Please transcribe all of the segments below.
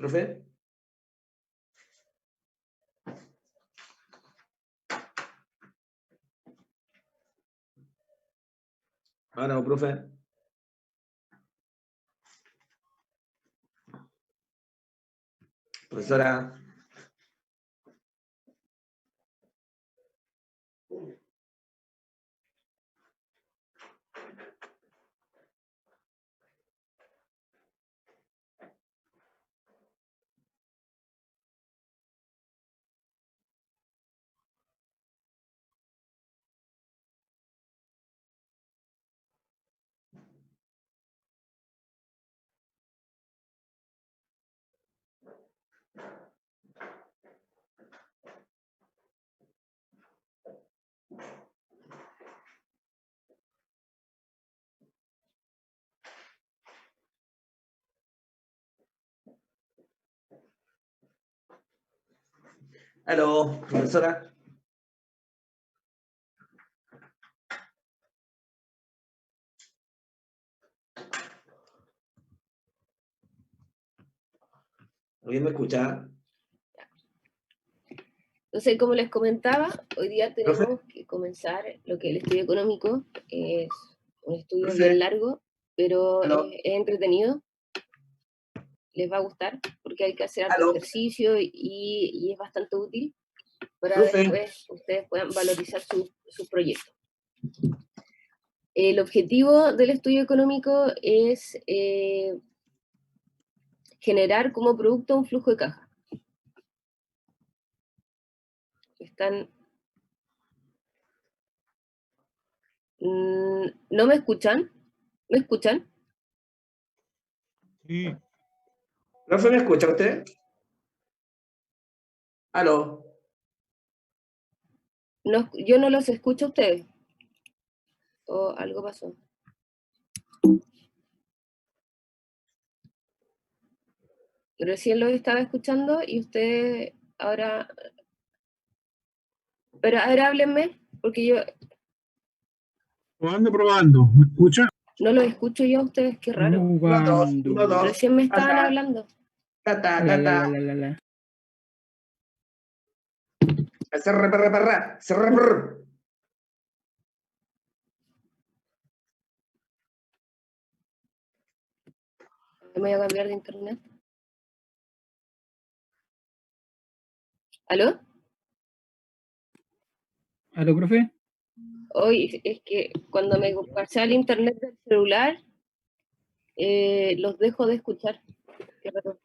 Profe. Ahora, profe. Profesora. Aló, profesora. ¿Alguien me escucha? Entonces, como les comentaba, hoy día ¿Profe? tenemos que comenzar lo que es el estudio económico. Es un estudio ¿Profe? bien largo, pero ¿Aló? es entretenido. Les va a gustar porque hay que hacer harto ¿Aló? ejercicio y es bastante útil para ¿Profe? después ustedes puedan valorizar su proyecto. El objetivo del estudio económico es generar como producto un flujo de caja. ¿No me escuchan? ¿Me escuchan? Sí. ¿Profe, me escucha usted? ¿Aló? No, yo no los escucho a ustedes. ¿O algo pasó? Recién los estaba escuchando y ustedes ahora... Pero ahora háblenme, porque yo Probando. ¿Me escucha? no los escucho yo a ustedes, qué raro. 1, 2, 1, 2. Recién me estaban hablando. Ta, ta, ta, ta. Cerra. Me voy a cambiar de internet. ¿Aló? ¿Aló, profe? Hoy es que cuando me pasé al internet del celular, los dejo de escuchar. Qué raro.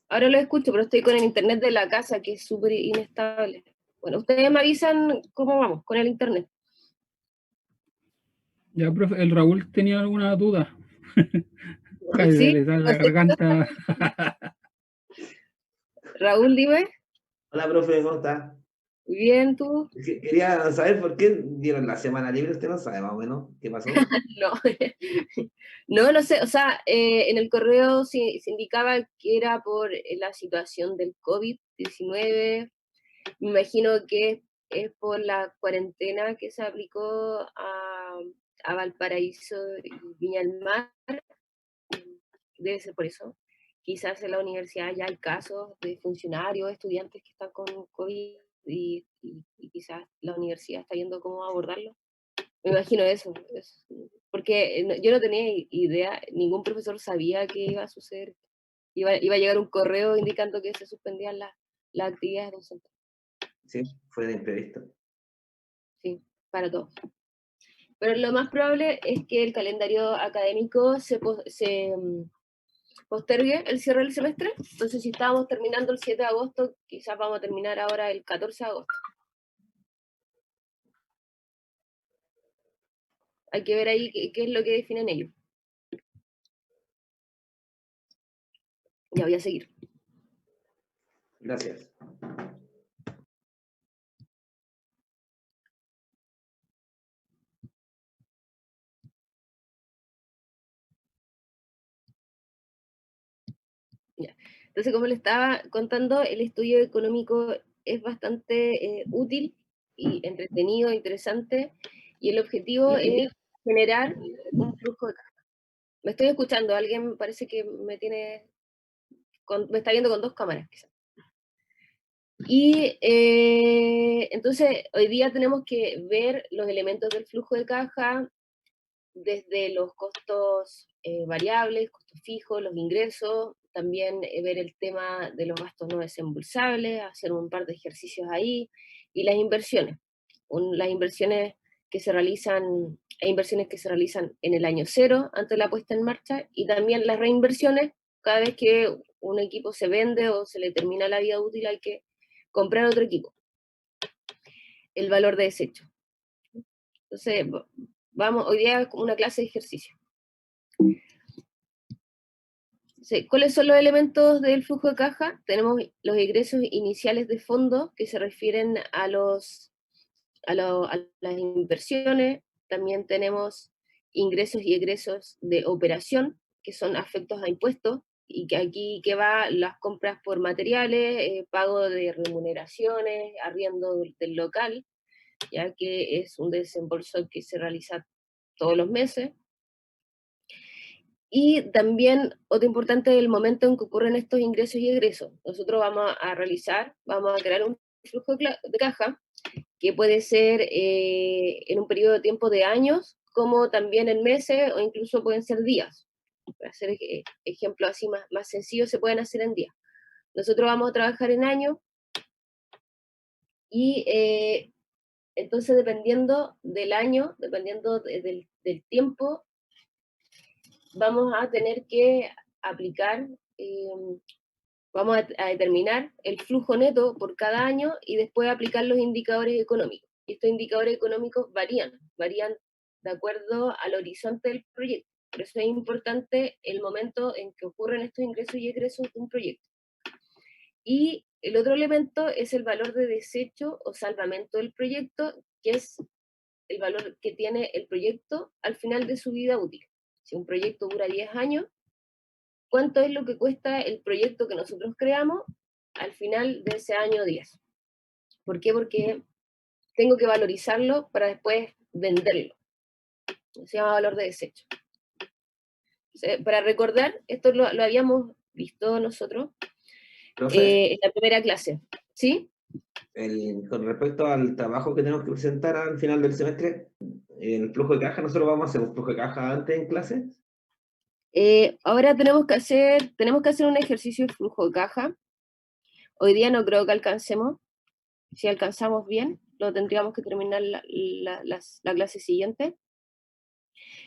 Ahora lo escucho, pero estoy con el internet de la casa, que es súper inestable. Bueno, ustedes me avisan cómo vamos con el internet. Ya, profe, el Raúl tenía alguna duda. ¿Sí? Le sale la garganta. Raúl, dime. Hola, profe, ¿cómo está? Bien, ¿tú? Quería saber por qué dieron la semana libre. ¿Usted no sabe más o menos qué pasó? No, no sé, o sea, en el correo se indicaba que era por la situación del COVID-19, me imagino que es por la cuarentena que se aplicó a Valparaíso y Viña del Mar, debe ser por eso. Quizás en la universidad ya hay casos de funcionarios, estudiantes que están con COVID y quizás la universidad está viendo cómo abordarlo. Me imagino eso, porque yo no tenía idea, ningún profesor sabía que iba a suceder. Iba a llegar un correo indicando que se suspendían las actividades docentes. Sí, fue de imprevisto. Sí, para todos. Pero lo más probable es que el calendario académico se postergue el cierre del semestre. Entonces, si estábamos terminando el 7 de agosto, quizás vamos a terminar ahora el 14 de agosto. Hay que ver ahí qué es lo que definen ellos. Ya voy a seguir. Gracias. Ya. Entonces, como le estaba contando, el estudio económico es bastante útil y entretenido, interesante, y el objetivo es generar un flujo de caja. Me estoy escuchando, alguien parece que me tiene me está viendo con 2 cámaras quizás. Y entonces hoy día tenemos que ver los elementos del flujo de caja desde los costos variables, costos fijos, los ingresos, también ver el tema de los gastos no desembolsables, hacer un par de ejercicios ahí, y las inversiones. Las inversiones que se realizan, hay inversiones que se realizan en el año cero, antes de la puesta en marcha, y también las reinversiones, cada vez que un equipo se vende o se le termina la vida útil hay que comprar otro equipo. El valor de desecho. Entonces, vamos, hoy día una clase de ejercicio. Sí, ¿cuáles son los elementos del flujo de caja? Tenemos los ingresos iniciales de fondo que se refieren a las inversiones. También tenemos ingresos y egresos de operación, que son afectos a impuestos, y que aquí que va las compras por materiales, pago de remuneraciones, arriendo del local, ya que es un desembolso que se realiza todos los meses. Y también, otro importante es el momento en que ocurren estos ingresos y egresos. Nosotros vamos a crear un flujo de caja que puede ser en un periodo de tiempo de años, como también en meses o incluso pueden ser días. Para hacer ejemplos así más sencillos, se pueden hacer en días. Nosotros vamos a trabajar en años y entonces dependiendo del año, dependiendo del tiempo, vamos a tener que aplicar, vamos a determinar el flujo neto por cada año y después aplicar los indicadores económicos. Y estos indicadores económicos varían de acuerdo al horizonte del proyecto. Por eso es importante el momento en que ocurren estos ingresos y egresos de un proyecto. Y el otro elemento es el valor de desecho o salvamento del proyecto, que es el valor que tiene el proyecto al final de su vida útil. Si un proyecto dura 10 años, ¿cuánto es lo que cuesta el proyecto que nosotros creamos al final de ese año 10? ¿Por qué? Porque tengo que valorizarlo para después venderlo. Se llama valor de desecho. Para recordar, esto lo habíamos visto nosotros en la primera clase. ¿Sí? Con respecto al trabajo que tenemos que presentar al final del semestre, el flujo de caja, nosotros vamos a hacer un flujo de caja antes en clase. Ahora tenemos que hacer un ejercicio de flujo de caja. Hoy día no creo que alcancemos. Si alcanzamos bien, lo tendríamos que terminar la clase siguiente.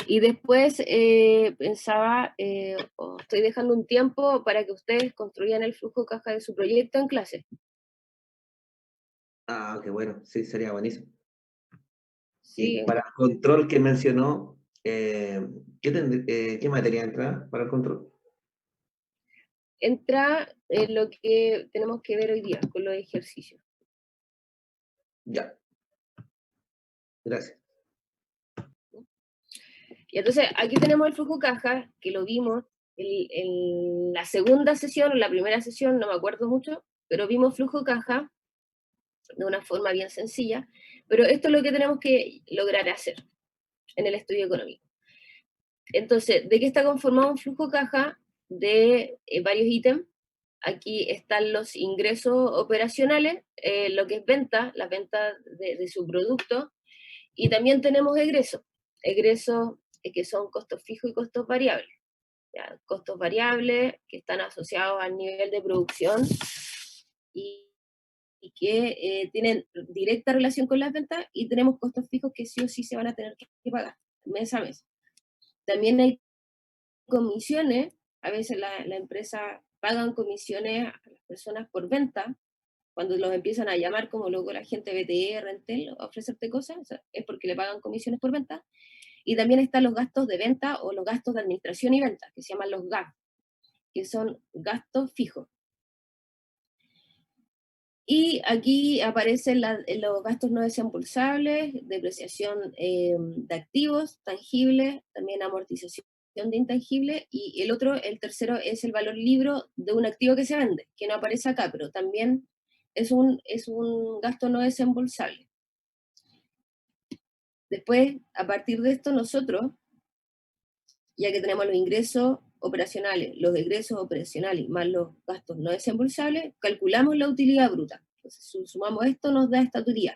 Y después pensaba, estoy dejando un tiempo para que ustedes construyan el flujo de caja de su proyecto en clase. Ah, qué bueno, sí, sería buenísimo. Sí. Y para el control que mencionó, ¿qué materia entra para el control? Entra en lo que tenemos que ver hoy día con los ejercicios. Ya. Gracias. Y entonces aquí tenemos el flujo caja, que lo vimos en la segunda sesión, o la primera sesión, no me acuerdo mucho, pero vimos flujo caja de una forma bien sencilla, pero esto es lo que tenemos que lograr hacer en el estudio económico. Entonces, ¿de qué está conformado un flujo caja? De varios ítems. Aquí están los ingresos operacionales, lo que es venta, la venta de su producto, y también tenemos egresos que son costos fijos y costos variables. ¿Ya? Costos variables que están asociados al nivel de producción y que tienen directa relación con las ventas, y tenemos costos fijos que sí o sí se van a tener que pagar mes a mes. También hay comisiones, a veces la empresa pagan comisiones a las personas por venta, cuando los empiezan a llamar, como luego la gente BTE, Rentel, a ofrecerte cosas, o sea, es porque le pagan comisiones por venta. Y también están los gastos de venta o los gastos de administración y venta, que se llaman los GAV, que son gastos fijos. Y aquí aparecen los gastos no desembolsables, depreciación de activos tangibles, también amortización de intangibles, y el tercero es el valor libro de un activo que se vende, que no aparece acá, pero también es un gasto no desembolsable. Después, a partir de esto, nosotros, ya que tenemos los ingresos operacionales, los egresos operacionales más los gastos no desembolsables, calculamos la utilidad bruta. Entonces, si sumamos esto, nos da esta utilidad.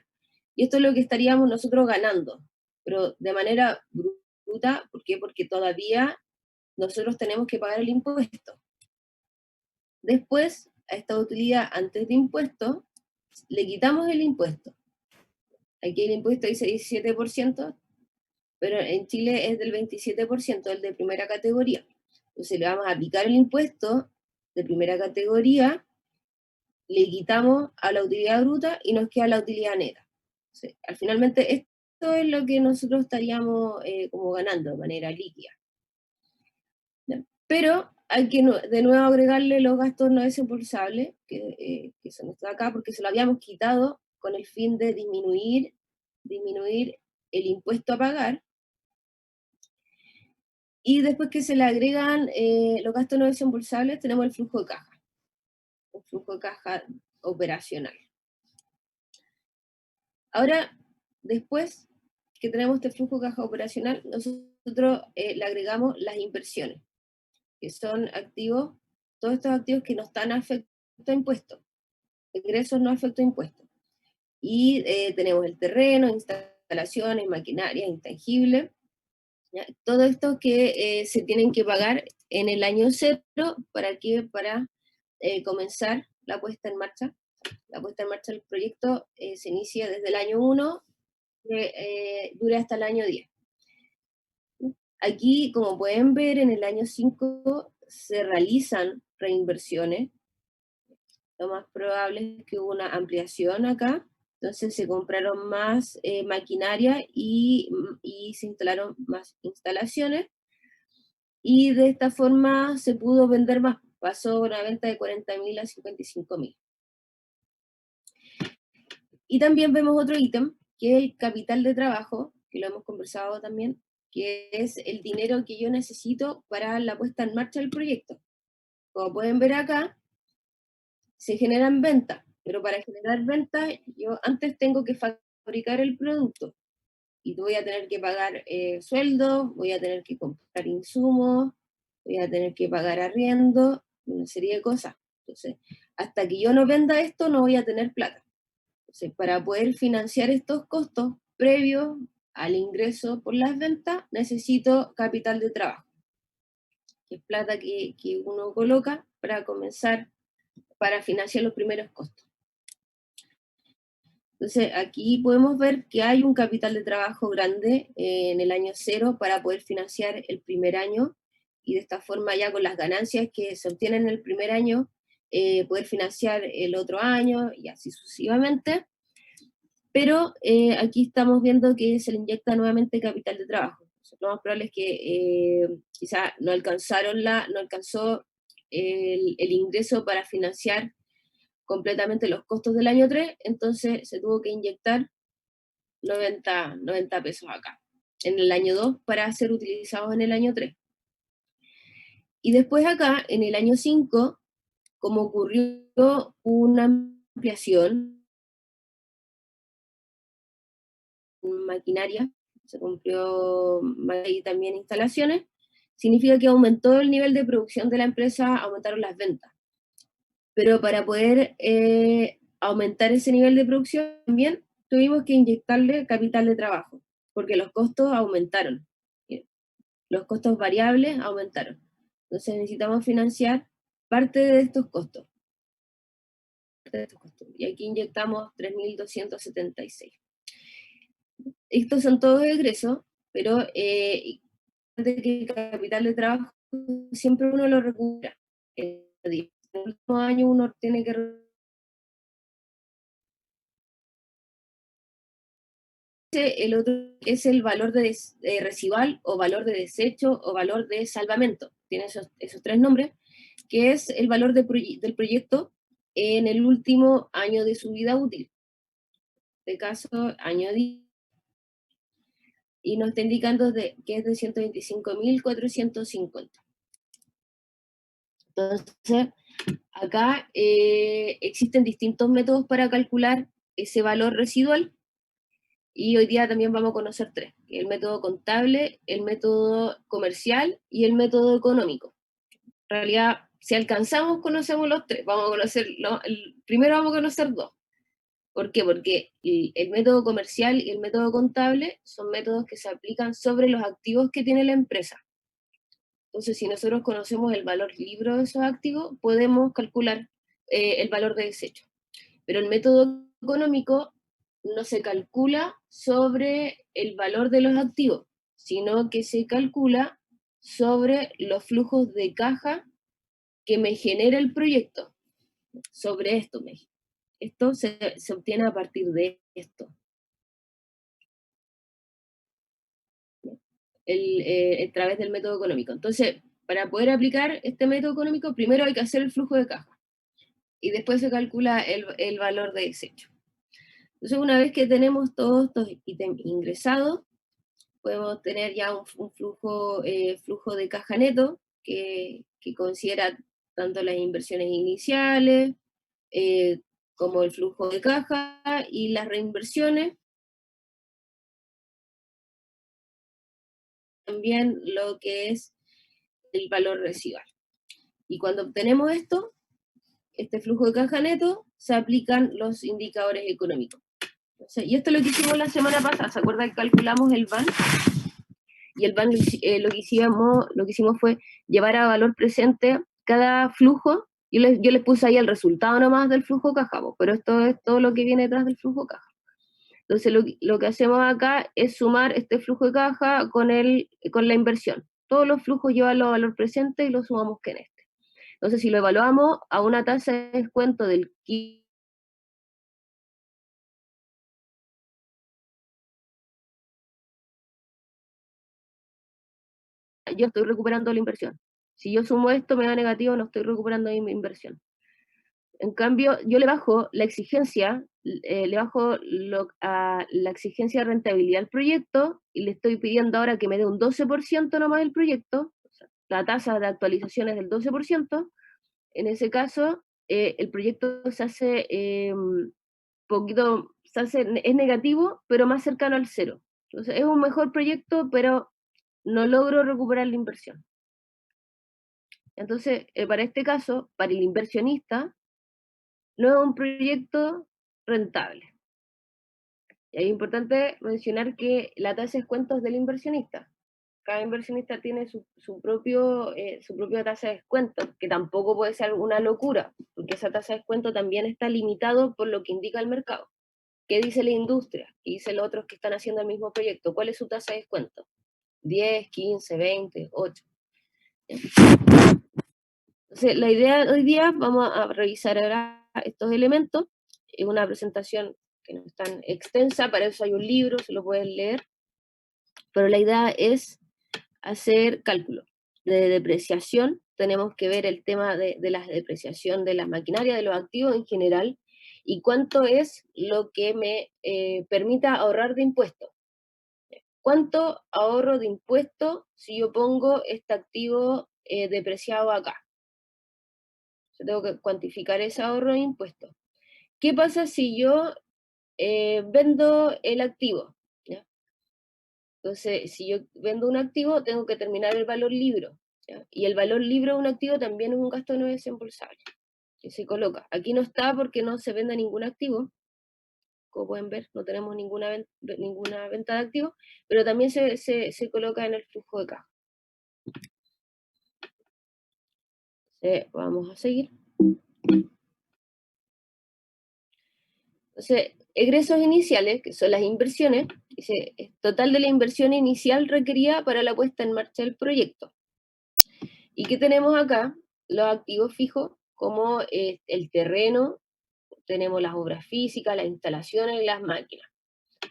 Y esto es lo que estaríamos nosotros ganando, pero de manera bruta. ¿Por qué? Porque todavía nosotros tenemos que pagar el impuesto. Después, a esta utilidad antes de impuesto, le quitamos el impuesto. Aquí el impuesto dice 17%, pero en Chile es del 27%, el de primera categoría. Entonces le vamos a aplicar el impuesto de primera categoría, le quitamos a la utilidad bruta y nos queda la utilidad neta. Entonces, finalmente esto es lo que nosotros estaríamos como ganando de manera líquida. Pero hay que de nuevo agregarle los gastos no desembolsables, que son estos de acá, porque se lo habíamos quitado con el fin de disminuir el impuesto a pagar. Y después que se le agregan los gastos no desembolsables, tenemos el flujo de caja. Un flujo de caja operacional. Ahora, después que tenemos este flujo de caja operacional, nosotros le agregamos las inversiones, que son activos, todos estos activos que no están afectos a impuestos, ingresos no afectos a impuestos. Y tenemos el terreno, instalaciones, maquinaria, intangible, ¿ya? Todo esto que se tienen que pagar en el año 0, ¿para qué? Para comenzar la puesta en marcha. La puesta en marcha del proyecto se inicia desde el año 1, dura hasta el año 10. Aquí, como pueden ver, en el año 5 se realizan reinversiones. Lo más probable es que hubo una ampliación acá, entonces se compraron más maquinaria y se instalaron más instalaciones, y de esta forma se pudo vender más, pasó una venta de 40.000 a 55.000. Y también vemos otro ítem, que es el capital de trabajo, que lo hemos conversado también, que es el dinero que yo necesito para la puesta en marcha del proyecto. Como pueden ver acá, se generan ventas, pero para generar ventas yo antes tengo que fabricar el producto, y voy a tener que pagar sueldos, voy a tener que comprar insumos, voy a tener que pagar arriendo, una serie de cosas. Entonces, hasta que yo no venda esto, no voy a tener plata. Entonces, para poder financiar estos costos previos al ingreso por las ventas, necesito capital de trabajo, que es plata que uno coloca para comenzar, para financiar los primeros costos. Entonces, aquí podemos ver que hay un capital de trabajo grande en el año 0 para poder financiar el primer año, y de esta forma ya con las ganancias que se obtienen en el primer año, poder financiar el otro año y así sucesivamente. Pero aquí estamos viendo que se le inyecta nuevamente capital de trabajo. Lo más probable es que quizá no alcanzó el ingreso para financiar completamente los costos del año 3, entonces se tuvo que inyectar 90 pesos acá, en el año 2, para ser utilizados en el año 3. Y después acá, en el año 5, como ocurrió una ampliación en maquinaria, se compró y también instalaciones, significa que aumentó el nivel de producción de la empresa, aumentaron las ventas. Pero para poder aumentar ese nivel de producción también tuvimos que inyectarle capital de trabajo, porque los costos aumentaron. Los costos variables aumentaron. Entonces necesitamos financiar parte de estos costos. Y aquí inyectamos 3.276. Estos son todos egresos, pero que el capital de trabajo siempre uno lo recupera. En el último año uno tiene que el otro es el valor de residual, o valor de desecho, o valor de salvamento. Tiene esos 3 nombres, que es el valor del proyecto en el último año de su vida útil. En este caso, año 10, y nos está indicando que es de 125.450. Entonces, acá existen distintos métodos para calcular ese valor residual, y hoy día también vamos a conocer 3, el método contable, el método comercial y el método económico. realidad, si alcanzamos, conocemos los tres. Primero vamos a conocer dos. ¿Por qué? Porque el método comercial y el método contable son métodos que se aplican sobre los activos que tiene la empresa. Entonces, si nosotros conocemos el valor libro de esos activos, podemos calcular el valor de desecho. Pero el método económico no se calcula sobre el valor de los activos, sino que se calcula sobre los flujos de caja que me genera el proyecto. Sobre esto, esto se obtiene a partir de esto. A través del método económico. Entonces, para poder aplicar este método económico, primero hay que hacer el flujo de caja y después se calcula el valor de desecho. Entonces, una vez que tenemos todos estos ítems ingresados, podemos tener ya un flujo de caja neto que considera tanto las inversiones iniciales como el flujo de caja y las reinversiones. También lo que es el valor residual. Y cuando obtenemos esto, este flujo de caja neto, se aplican los indicadores económicos. Entonces, y esto es lo que hicimos la semana pasada, ¿se acuerdan que calculamos el VAN? Y el VAN lo que hicimos fue llevar a valor presente cada flujo. Yo les puse ahí el resultado nomás del flujo caja, pero esto es todo lo que viene detrás del flujo caja. Entonces lo que hacemos acá es sumar este flujo de caja con la inversión. Todos los flujos llevan a valor presente y los sumamos que en este. Entonces si lo evaluamos a una tasa de descuento del 15%, yo estoy recuperando la inversión. Si yo sumo esto, me da negativo, no estoy recuperando mi inversión. En cambio, yo le bajo la exigencia, a la exigencia de rentabilidad al proyecto y le estoy pidiendo ahora que me dé un 12% nomás del proyecto, o sea, la tasa de actualización es del 12%, en ese caso el proyecto se hace es negativo, pero más cercano al cero. Entonces es un mejor proyecto, pero no logro recuperar la inversión. Entonces, para este caso, para el inversionista, no es un proyecto rentable. Y es importante mencionar que la tasa de descuento es del inversionista. Cada inversionista tiene su propia tasa de descuento, que tampoco puede ser una locura, porque esa tasa de descuento también está limitado por lo que indica el mercado. ¿Qué dice la industria? ¿Qué dicen los otros que están haciendo el mismo proyecto? ¿Cuál es su tasa de descuento? 10, 15, 20, 8. Entonces, la idea de hoy día, vamos a revisar ahora estos elementos. Es una presentación que no es tan extensa, para eso hay un libro, se lo pueden leer, pero la idea es hacer cálculo de depreciación. Tenemos que ver el tema de la depreciación de la maquinaria, de los activos en general, y cuánto es lo que me permita ahorrar de impuestos. ¿Cuánto ahorro de impuestos si yo pongo este activo depreciado acá? Yo tengo que cuantificar ese ahorro de impuestos. ¿Qué pasa si yo vendo el activo? ¿Ya? Entonces, si yo vendo un activo, tengo que terminar el valor libro. ¿Ya? Y el valor libro de un activo también es un gasto no desembolsable, que se coloca. Aquí no está porque no se vende ningún activo. Como pueden ver, no tenemos ninguna venta de activos, pero también se coloca en el flujo de caja. Vamos a seguir. Entonces, egresos iniciales, que son las inversiones, dice, total de la inversión inicial requerida para la puesta en marcha del proyecto. ¿Y qué tenemos acá? Los activos fijos, como el terreno, tenemos las obras físicas, las instalaciones y las máquinas.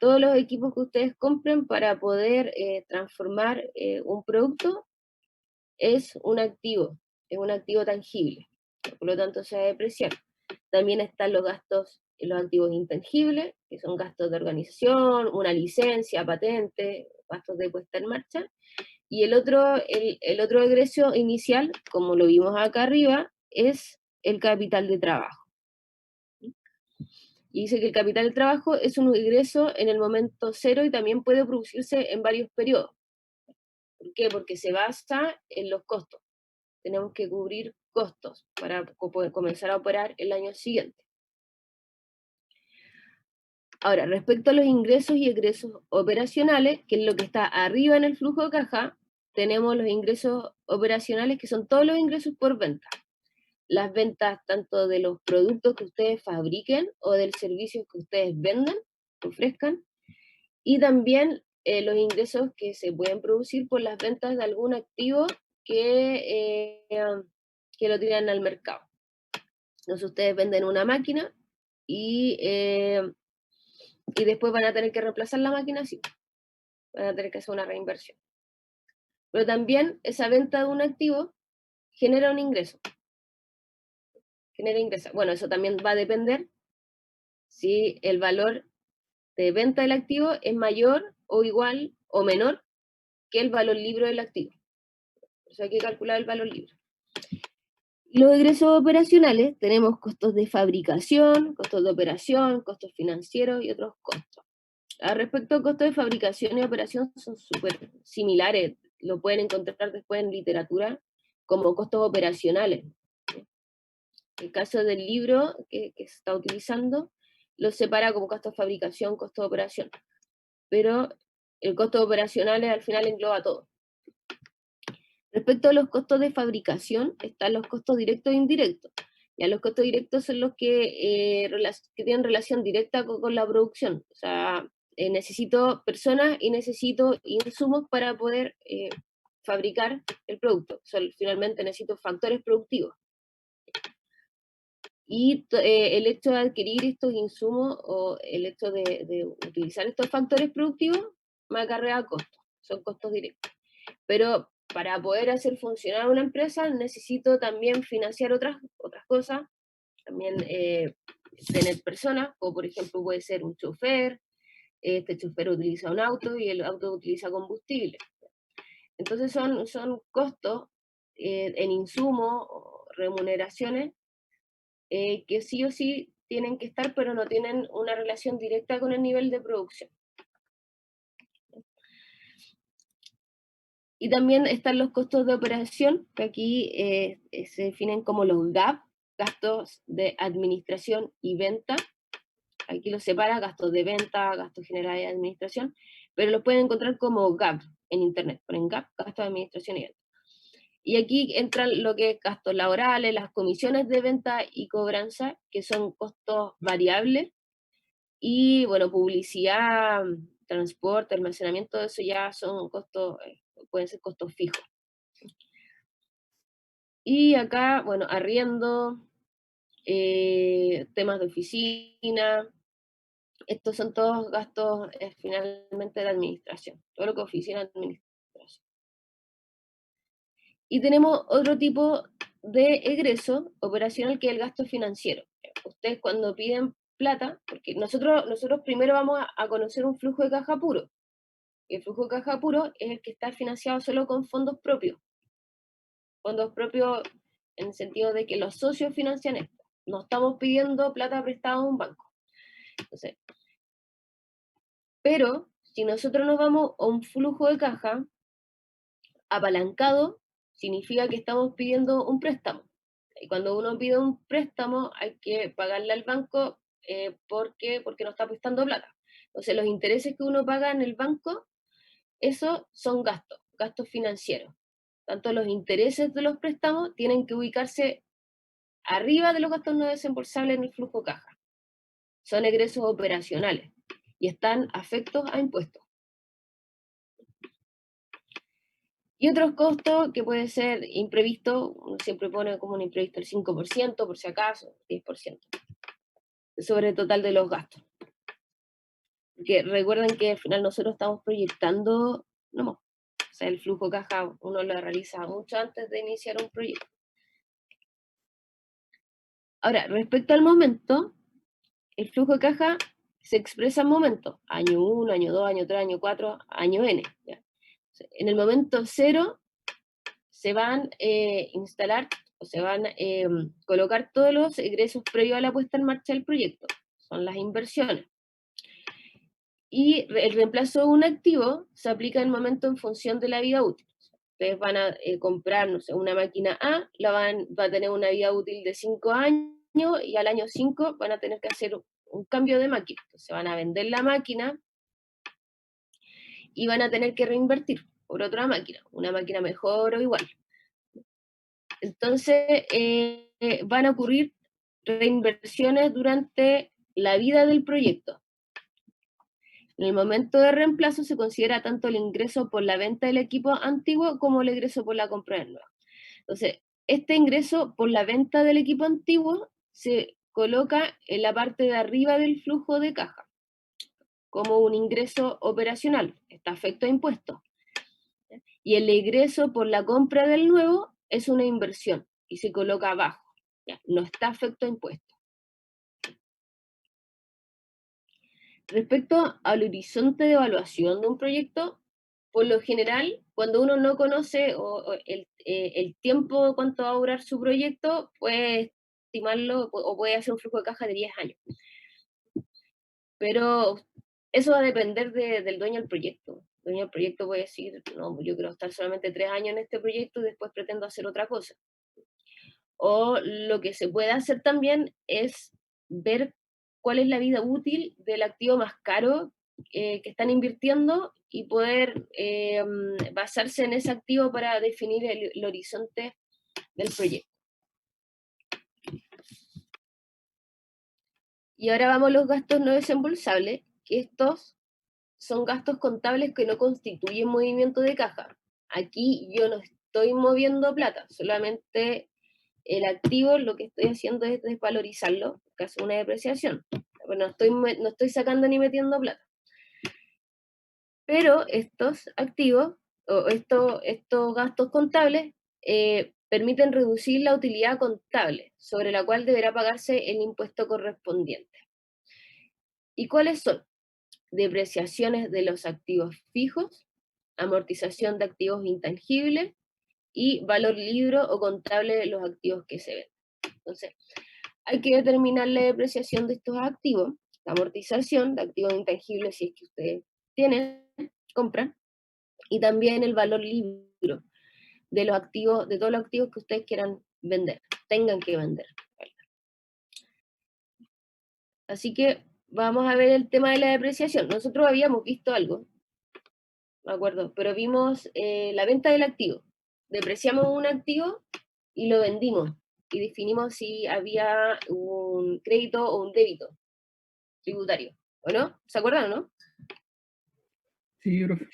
Todos los equipos que ustedes compren para poder transformar un producto es un activo tangible, por lo tanto se va a depreciar. También están los gastos, los activos intangibles, que son gastos de organización, una licencia, patente, gastos de puesta en marcha. Y el otro egreso inicial, como lo vimos acá arriba, es el capital de trabajo. Y dice que el capital de trabajo es un ingreso en el momento cero y también puede producirse en varios periodos. ¿Por qué? Porque se basa en los costos. tenemos que cubrir costos para poder comenzar a operar el año siguiente. Ahora, respecto a los ingresos y egresos operacionales, que es lo que está arriba en el flujo de caja, tenemos los ingresos operacionales, que son todos los ingresos por venta. Las ventas tanto de los productos que ustedes fabriquen o del servicio que ustedes vendan, ofrezcan, y también los ingresos que se pueden producir por las ventas de algún activo que lo tiran al mercado. Entonces ustedes venden una máquina y después van a tener que reemplazar la máquina, sí, van a tener que hacer una reinversión. Pero también esa venta de un activo genera un ingreso. Genera ingreso. Bueno, eso también va a depender si el valor de venta del activo es mayor o igual o menor que el valor libre del activo. Por eso hay que calcular el valor libre. Y los egresos operacionales, tenemos costos de fabricación, costos de operación, costos financieros y otros costos. Respecto a costos de fabricación y operación, son súper similares, lo pueden encontrar después en literatura como costos operacionales. El caso del libro que se está utilizando lo separa como costo de fabricación, costo de operación, pero el costo operacional al final engloba todo. Respecto a los costos de fabricación, están los costos directos e indirectos. Ya los costos directos son los que tienen relación directa con la producción. O sea, necesito personas y necesito insumos para poder fabricar el producto. O sea, finalmente necesito factores productivos. Y el hecho de adquirir estos insumos o el hecho de utilizar estos factores productivos me acarrea costos. Son costos directos. Pero para poder hacer funcionar una empresa necesito también financiar otras cosas, también tener personas, o por ejemplo puede ser un chofer, este chofer utiliza un auto y el auto utiliza combustible. Entonces son costos en insumo o remuneraciones que sí o sí tienen que estar, pero no tienen una relación directa con el nivel de producción. Y también están los costos de operación, que aquí se definen como los GAP, gastos de administración y venta. Aquí los separa, gastos de venta, gastos generales de administración, pero los pueden encontrar como GAP en internet, ponen GAP, gastos de administración y venta. Y aquí entran lo que es gastos laborales, las comisiones de venta y cobranza, que son costos variables, y bueno, publicidad, transporte, almacenamiento, eso ya son costos, pueden ser costos fijos. Y acá, bueno, arriendo, temas de oficina, estos son todos gastos finalmente de administración, todo lo que oficina administración. Y tenemos otro tipo de egreso operacional que es el gasto financiero. Ustedes cuando piden plata, porque nosotros primero vamos a conocer un flujo de caja puro. Y el flujo de caja puro es el que está financiado solo con fondos propios. Fondos propios en el sentido de que los socios financian esto. No estamos pidiendo plata prestada a un banco. Entonces, pero si nosotros nos vamos a un flujo de caja apalancado, significa que estamos pidiendo un préstamo. Y cuando uno pide un préstamo hay que pagarle al banco porque no está prestando plata. Entonces los intereses que uno paga en el banco, esos son gastos financieros. Tanto los intereses de los préstamos tienen que ubicarse arriba de los gastos no desembolsables en el flujo caja. Son egresos operacionales y están afectos a impuestos. Y otros costos que puede ser imprevisto, uno siempre pone como un imprevisto el 5%, por si acaso, 10%, sobre el total de los gastos. Porque recuerden que al final nosotros estamos proyectando, o sea, el flujo caja uno lo realiza mucho antes de iniciar un proyecto. Ahora, respecto al momento, el flujo de caja se expresa en momentos, año 1, año 2, año 3, año 4, año N. ¿Ya? En el momento 0 se van a instalar o se van a colocar todos los egresos previos a la puesta en marcha del proyecto, son las inversiones. Y el reemplazo de un activo se aplica en el momento en función de la vida útil. Ustedes van a comprar, no sé, una máquina A, va a tener una vida útil de 5 años, y al año 5 van a tener que hacer un cambio de máquina. Entonces van a vender la máquina y van a tener que reinvertir por otra máquina, una máquina mejor o igual. Entonces van a ocurrir reinversiones durante la vida del proyecto. En el momento de reemplazo se considera tanto el ingreso por la venta del equipo antiguo como el ingreso por la compra del nuevo. Entonces, este ingreso por la venta del equipo antiguo se coloca en la parte de arriba del flujo de caja, como un ingreso operacional, está afecto a impuestos. Y el ingreso por la compra del nuevo es una inversión y se coloca abajo, ¿ya? No está afecto a impuestos. Respecto al horizonte de evaluación de un proyecto, por lo general, cuando uno no conoce el tiempo cuánto va a durar su proyecto, puede estimarlo o puede hacer un flujo de caja de 10 años. Pero eso va a depender del dueño del proyecto. El dueño del proyecto puede decir, no, yo quiero estar solamente 3 años en este proyecto y después pretendo hacer otra cosa. O lo que se puede hacer también es ver cuál es la vida útil del activo más caro que están invirtiendo y poder basarse en ese activo para definir el horizonte del proyecto. Y ahora vamos a los gastos no desembolsables, que estos son gastos contables que no constituyen movimiento de caja. Aquí yo no estoy moviendo plata, solamente el activo lo que estoy haciendo es desvalorizarlo, que hace una depreciación. Pero no estoy sacando ni metiendo plata. Pero estos activos, o estos gastos contables, permiten reducir la utilidad contable, sobre la cual deberá pagarse el impuesto correspondiente. ¿Y cuáles son? Depreciaciones de los activos fijos, amortización de activos intangibles y valor libro o contable de los activos que se venden. Entonces, hay que determinar la depreciación de estos activos, la amortización de activos intangibles si es que ustedes tienen, compran, y también el valor libro de los activos, de todos los activos que ustedes quieran vender, tengan que vender. Así que vamos a ver el tema de la depreciación. Nosotros habíamos visto algo, me acuerdo, pero vimos la venta del activo. Depreciamos un activo y lo vendimos y definimos si había un crédito o un débito tributario, ¿o no? ¿Se acuerdan o no? Sí, profe.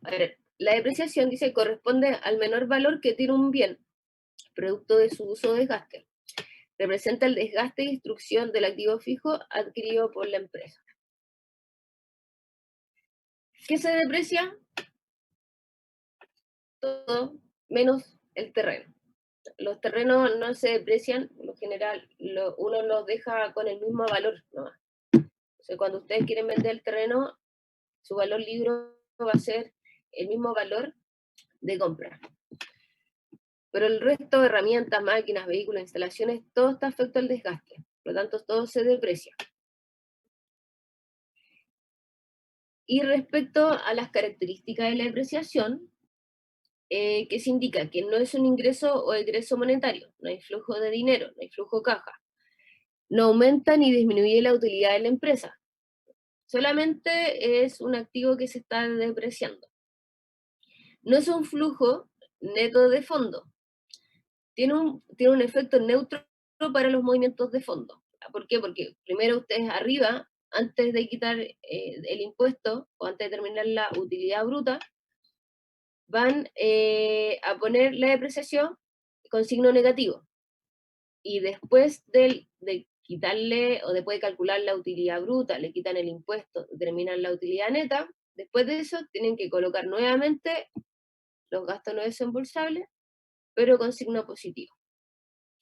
A ver, la depreciación dice corresponde al menor valor que tiene un bien, producto de su uso o desgaste. Representa el desgaste y destrucción del activo fijo adquirido por la empresa. ¿Qué se deprecia? Todo menos el terreno. Los terrenos no se deprecian, por lo general uno los deja con el mismo valor, ¿no? O sea, cuando ustedes quieren vender el terreno, su valor libro va a ser el mismo valor de compra. Pero el resto de herramientas, máquinas, vehículos, instalaciones, todo está afecto al desgaste. Por lo tanto, todo se deprecia. Y respecto a las características de la depreciación, que se indica que no es un ingreso o egreso monetario, no hay flujo de dinero, no hay flujo caja, no aumenta ni disminuye la utilidad de la empresa, solamente es un activo que se está depreciando. No es un flujo neto de fondo, tiene un efecto neutro para los movimientos de fondo. ¿Por qué? Porque primero ustedes arriba, antes de quitar el impuesto o antes de terminar la utilidad bruta, van a poner la depreciación con signo negativo. Y después de quitarle, o después de calcular la utilidad bruta, le quitan el impuesto, determinan la utilidad neta, después de eso tienen que colocar nuevamente los gastos no desembolsables, pero con signo positivo.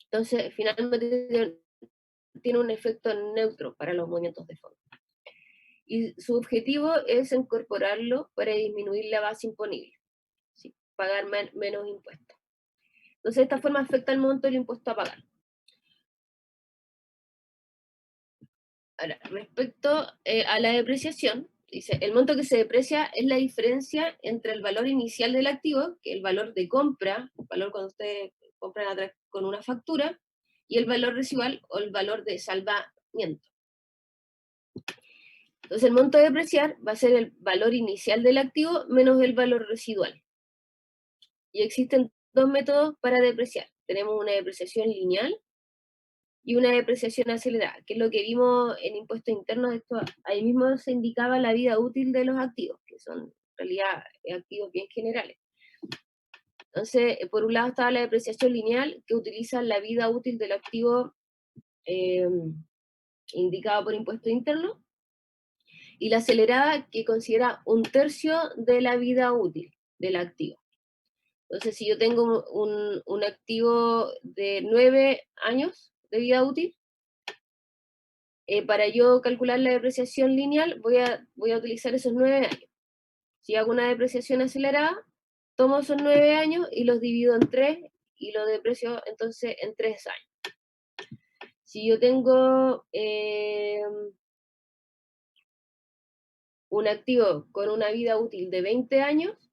Entonces, finalmente tiene un efecto neutro para los movimientos de fondo. Y su objetivo es incorporarlo para disminuir la base imponible, ¿sí? Pagar menos impuestos. Entonces, de esta forma afecta el monto del impuesto a pagar. Ahora, respecto a la depreciación, dice, el monto que se deprecia es la diferencia entre el valor inicial del activo, que es el valor de compra, el valor cuando ustedes compran con una factura, y el valor residual o el valor de salvamiento. Entonces el monto a depreciar va a ser el valor inicial del activo menos el valor residual. Y existen dos métodos para depreciar. Tenemos una depreciación lineal y una depreciación acelerada, que es lo que vimos en impuestos internos. Esto, ahí mismo se indicaba la vida útil de los activos, que son en realidad activos bien generales. Entonces, por un lado estaba la depreciación lineal, que utiliza la vida útil del activo indicado por impuestos internos, y la acelerada, que considera 1/3 de la vida útil del activo. Entonces, si yo tengo un activo de 9 años de vida útil, para yo calcular la depreciación lineal, voy a utilizar esos 9 años. Si hago una depreciación acelerada, tomo esos 9 años y los divido en 3 y lo deprecio entonces en 3 años. Si yo tengo un activo con una vida útil de 20 años,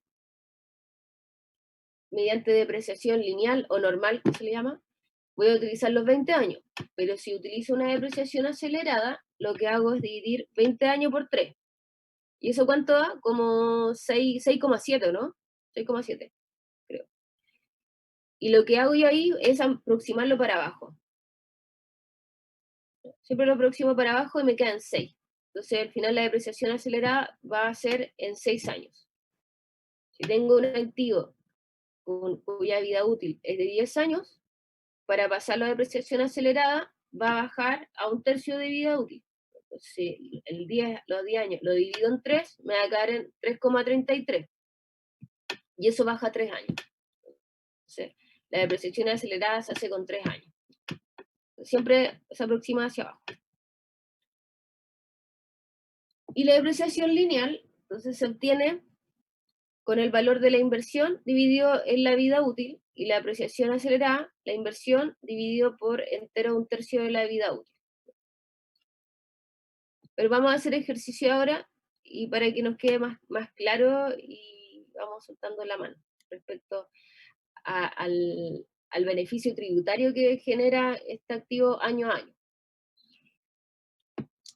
mediante depreciación lineal o normal, que se le llama, voy a utilizar los 20 años. Pero si utilizo una depreciación acelerada, lo que hago es dividir 20 años por 3. ¿Y eso cuánto da? Como 6,7, ¿no? 6,7, creo. Y lo que hago yo ahí es aproximarlo para abajo. Siempre lo aproximo para abajo y me quedan 6. Entonces, al final la depreciación acelerada va a ser en 6 años. Si tengo un activo cuya vida útil es de 10 años, para pasarlo a depreciación acelerada va a bajar a 1/3 de vida útil. Entonces, los 10 años lo divido en 3, me va a quedar en 3,33. Y eso baja a 3 años. Entonces, la depreciación acelerada se hace con 3 años. Siempre se aproxima hacia abajo. Y la depreciación lineal, entonces se obtiene con el valor de la inversión dividido en la vida útil, y la depreciación acelerada, la inversión dividido por entero 1/3 de la vida útil. Pero vamos a hacer ejercicio ahora, y para que nos quede más claro, y vamos soltando la mano respecto al beneficio tributario que genera este activo año a año.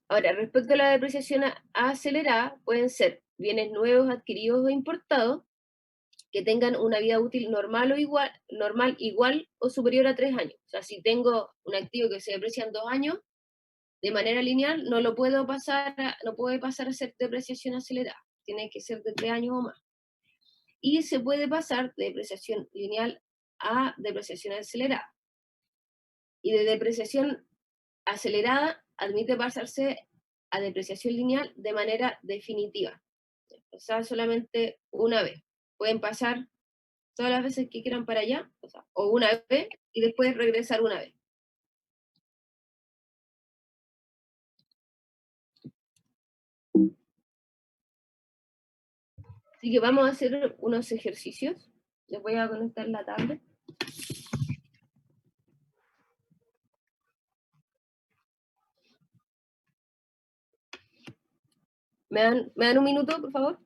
Ahora, respecto a la depreciación acelerada, pueden ser bienes nuevos adquiridos o importados que tengan una vida útil normal igual o superior a 3 años. O sea, si tengo un activo que se deprecia en 2 años, de manera lineal, no puede pasar a ser depreciación acelerada. Tiene que ser de 3 años o más. Y se puede pasar de depreciación lineal a depreciación acelerada. Y de depreciación acelerada admite pasarse a depreciación lineal de manera definitiva. O sea, solamente una vez. Pueden pasar todas las veces que quieran para allá, o una vez, y después regresar una vez. Así que vamos a hacer unos ejercicios. Les voy a conectar la tablet. ¿Me dan un minuto, por favor?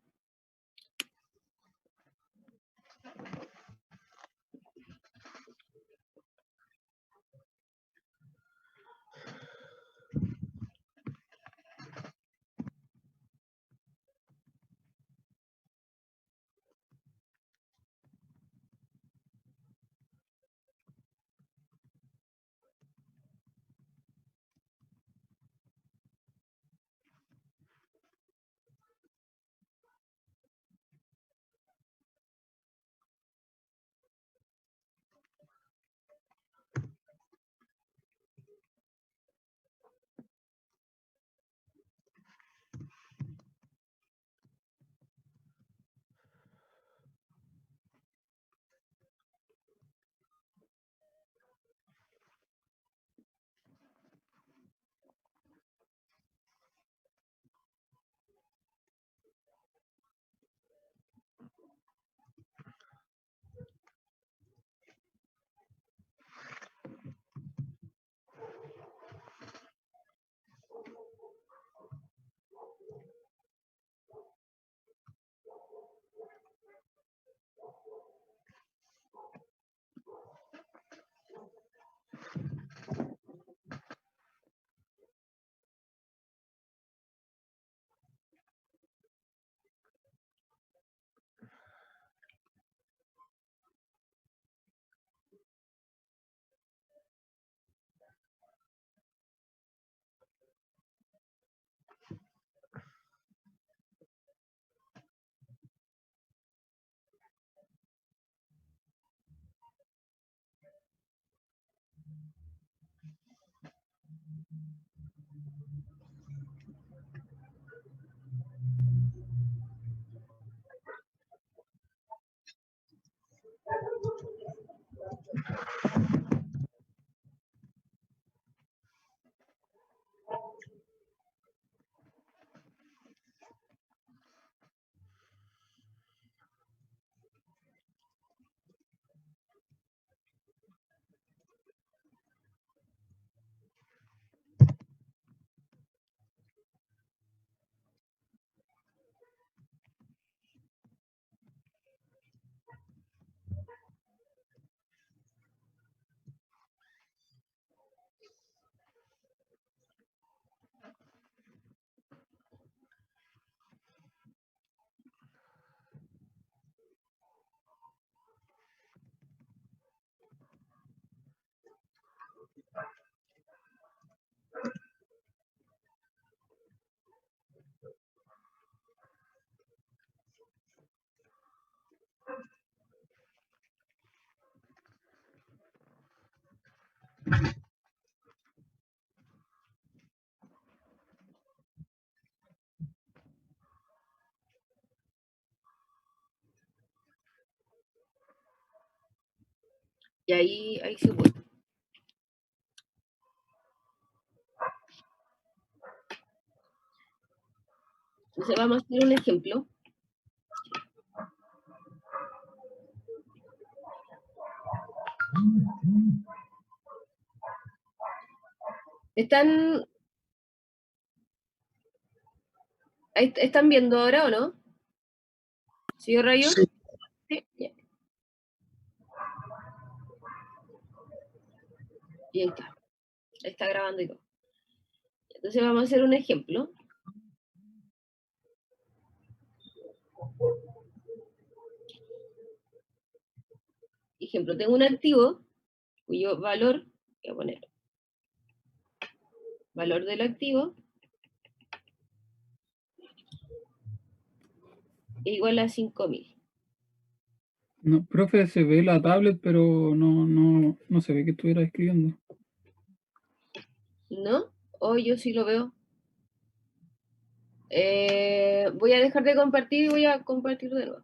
Y ahí se puede. Entonces vamos a hacer un ejemplo. ¿Están viendo ahora o no? ¿Sí, Rayo? Sí. Sí. Ya. Y ahí está. Ahí está grabando y todo. Entonces vamos a hacer un ejemplo. Ejemplo, tengo un activo cuyo valor, voy a poner valor del activo es igual a 5.000. No, profe, se ve la tablet, pero no se ve que estuviera escribiendo. ¿No? O yo sí lo veo. Voy a dejar de compartir y voy a compartir de nuevo.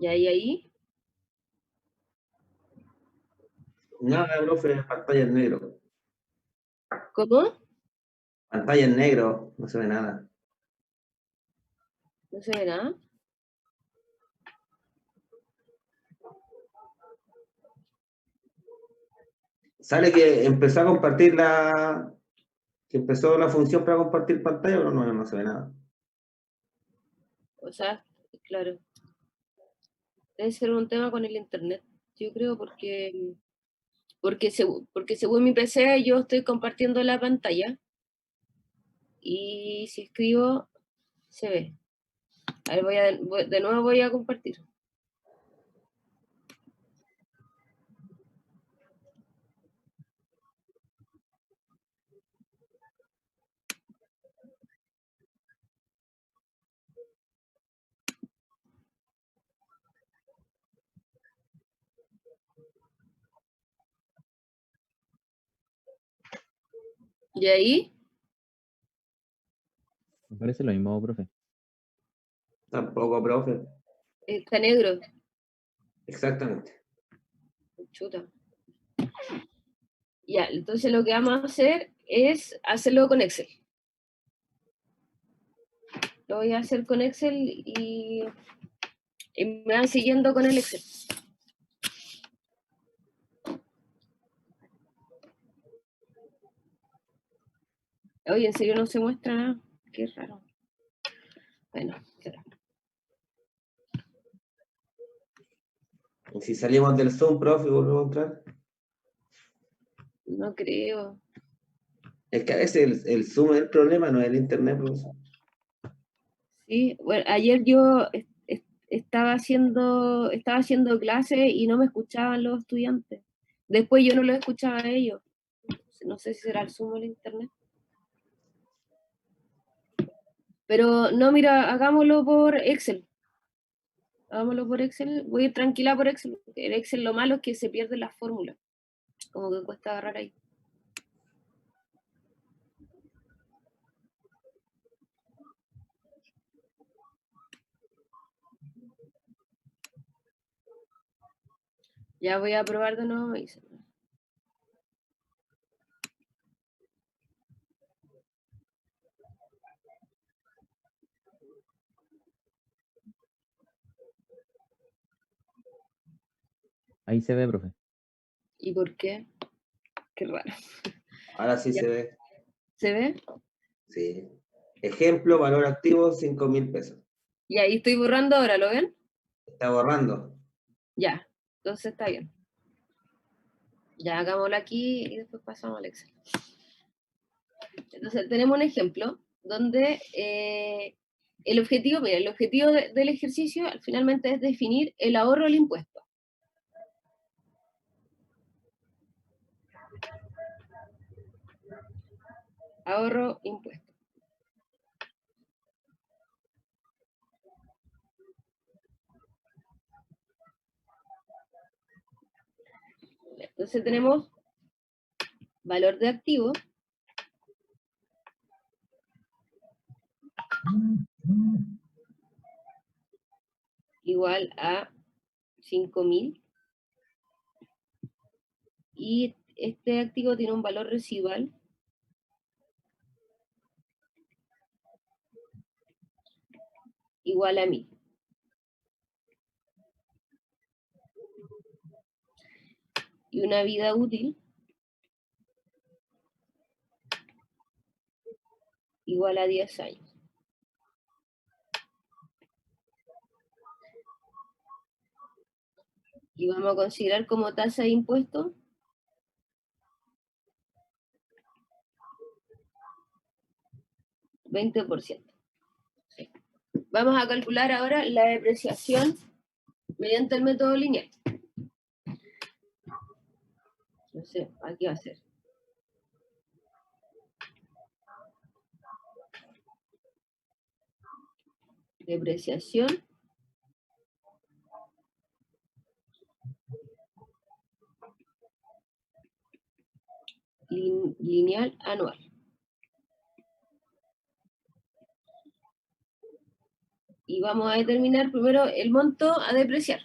Y ahí. Nada, profe, pantalla en negro. ¿Cómo? Pantalla en negro, no se ve nada. No se ve nada. Sale que empezó a compartir que empezó la función para compartir pantalla, pero no se ve nada. O sea, claro. Debe ser un tema con el internet. Yo creo porque según mi PC yo estoy compartiendo la pantalla y si escribo se ve. A ver, de nuevo voy a compartir. ¿Y ahí? Me parece lo mismo, profe. Tampoco, profe. Está negro. Exactamente. Chuta. Ya, entonces lo que vamos a hacer es hacerlo con Excel. Lo voy a hacer con Excel y me van siguiendo con el Excel. Oye, en serio no se muestra nada. Qué raro. Bueno, espera. Y si salimos del Zoom, profe, y volvemos a entrar. No creo. Es que a veces el Zoom es el problema, no es el internet, profesor. Sí, bueno, ayer yo estaba haciendo clase y no me escuchaban los estudiantes. Después yo no los escuchaba a ellos. No sé si será el Zoom o el internet. Pero no, mira, hagámoslo por Excel. Hagámoslo por Excel. Voy a ir tranquila por Excel. Porque el Excel lo malo es que se pierden las fórmulas. Como que cuesta agarrar ahí. Ya voy a probar de nuevo, me dice. Ahí se ve, profe. ¿Y por qué? Qué raro. Ahora sí Ya. se ve. ¿Se ve? Sí. Ejemplo, valor activo, 5.000 pesos. Y ahí estoy borrando ahora, ¿lo ven? Está borrando. Ya, entonces está bien. Ya hagámoslo aquí y después pasamos al Excel. Entonces tenemos un ejemplo donde el objetivo, mira, el objetivo del ejercicio finalmente es definir el ahorro del impuesto. Ahorro impuesto. Entonces tenemos valor de activo igual a 5.000 y este activo tiene un valor residual igual a 1.000. Y una vida útil igual a 10 años. Y vamos a considerar como tasa de impuesto 20%. Sí. Vamos a calcular ahora la depreciación mediante el método lineal. No sé, aquí va a ser. Depreciación lineal anual. Y vamos a determinar primero el monto a depreciar.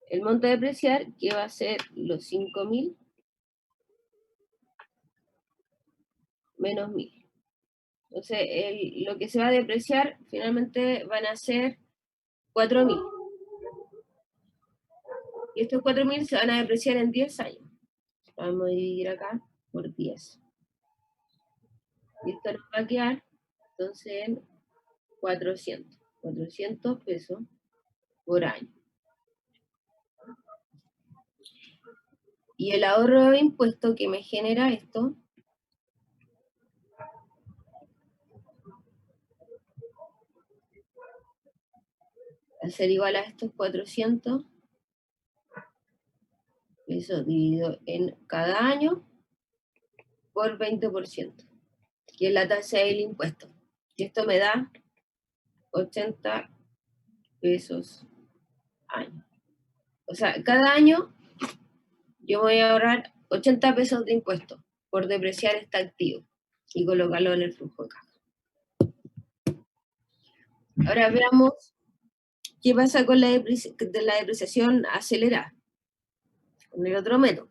El monto a depreciar, que va a ser los 5.000 menos 1.000. Entonces, lo que se va a depreciar finalmente van a ser 4.000. Y estos 4.000 se van a depreciar en 10 años. Vamos a dividir acá por 10. Y esto nos va a quedar, entonces, en 400. 400 pesos por año. Y el ahorro de impuesto que me genera esto va a ser igual a estos 400 pesos dividido en cada año por 20%, que es la tasa del impuesto. Y esto me da 80 pesos año. O sea, cada año yo voy a ahorrar 80 pesos de impuesto por depreciar este activo y colocarlo en el flujo de caja. Ahora veamos qué pasa con la depreciación acelerada, con el otro método.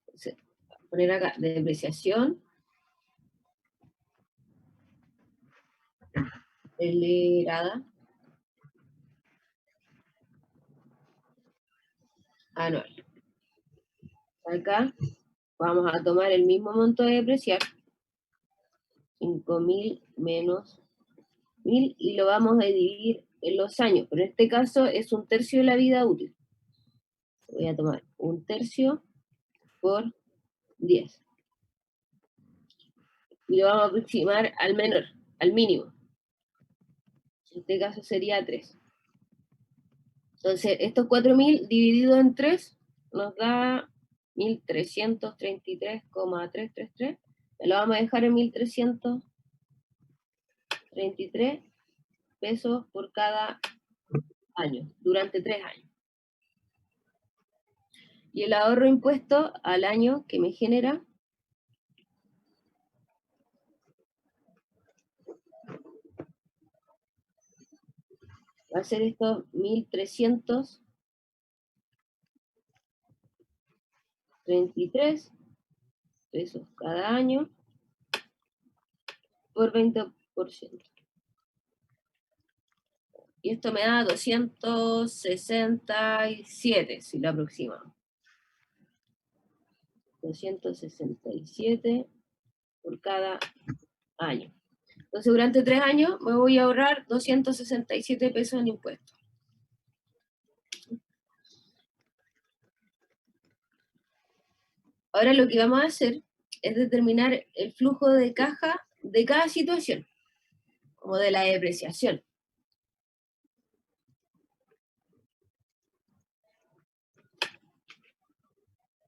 Entonces, voy a poner acá depreciación acelerada anual. Acá vamos a tomar el mismo monto de depreciar, 5.000 menos 1.000, y lo vamos a dividir en los años, pero en este caso es 1/3 de la vida útil. Voy a tomar 1/3 por 10. y lo vamos a aproximar al menor, al mínimo. En este caso sería 3. Entonces, estos 4.000 dividido en 3 nos da 1.333,333. Lo vamos a dejar en 1.333 pesos por cada año, durante 3 años. Y el ahorro impuesto al año que me genera va a ser estos 1.333 pesos cada año por 20%. Y esto me da 267, si lo aproximamos. 267 por cada año. Entonces, durante 3 años me voy a ahorrar 267 pesos en impuestos. Ahora lo que vamos a hacer es determinar el flujo de caja de cada situación, como de la depreciación.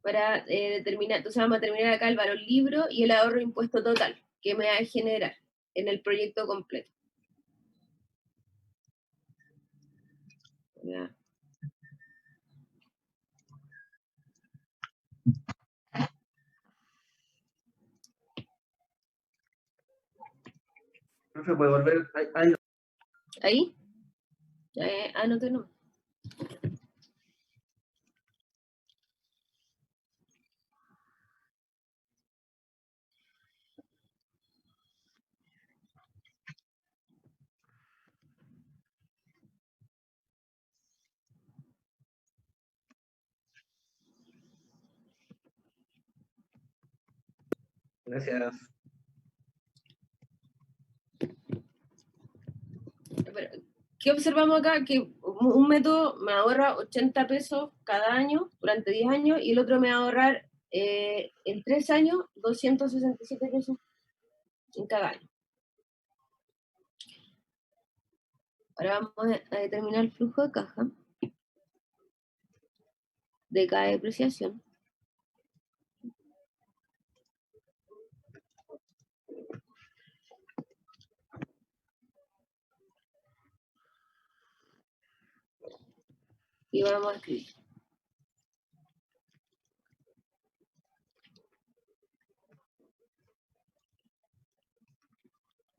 Para determinar, entonces vamos a determinar acá el valor libro y el ahorro impuesto total que me va a generar en el proyecto completo. ¿Ya? Profe, ¿puede volver? Ahí. ¿Ahí? Anoté no. Gracias. ¿Qué observamos acá? Que un método me ahorra 80 pesos cada año durante 10 años y el otro me va a ahorrar en 3 años 267 pesos en cada año. Ahora vamos a determinar el flujo de caja de cada depreciación. Y vamos a escribir.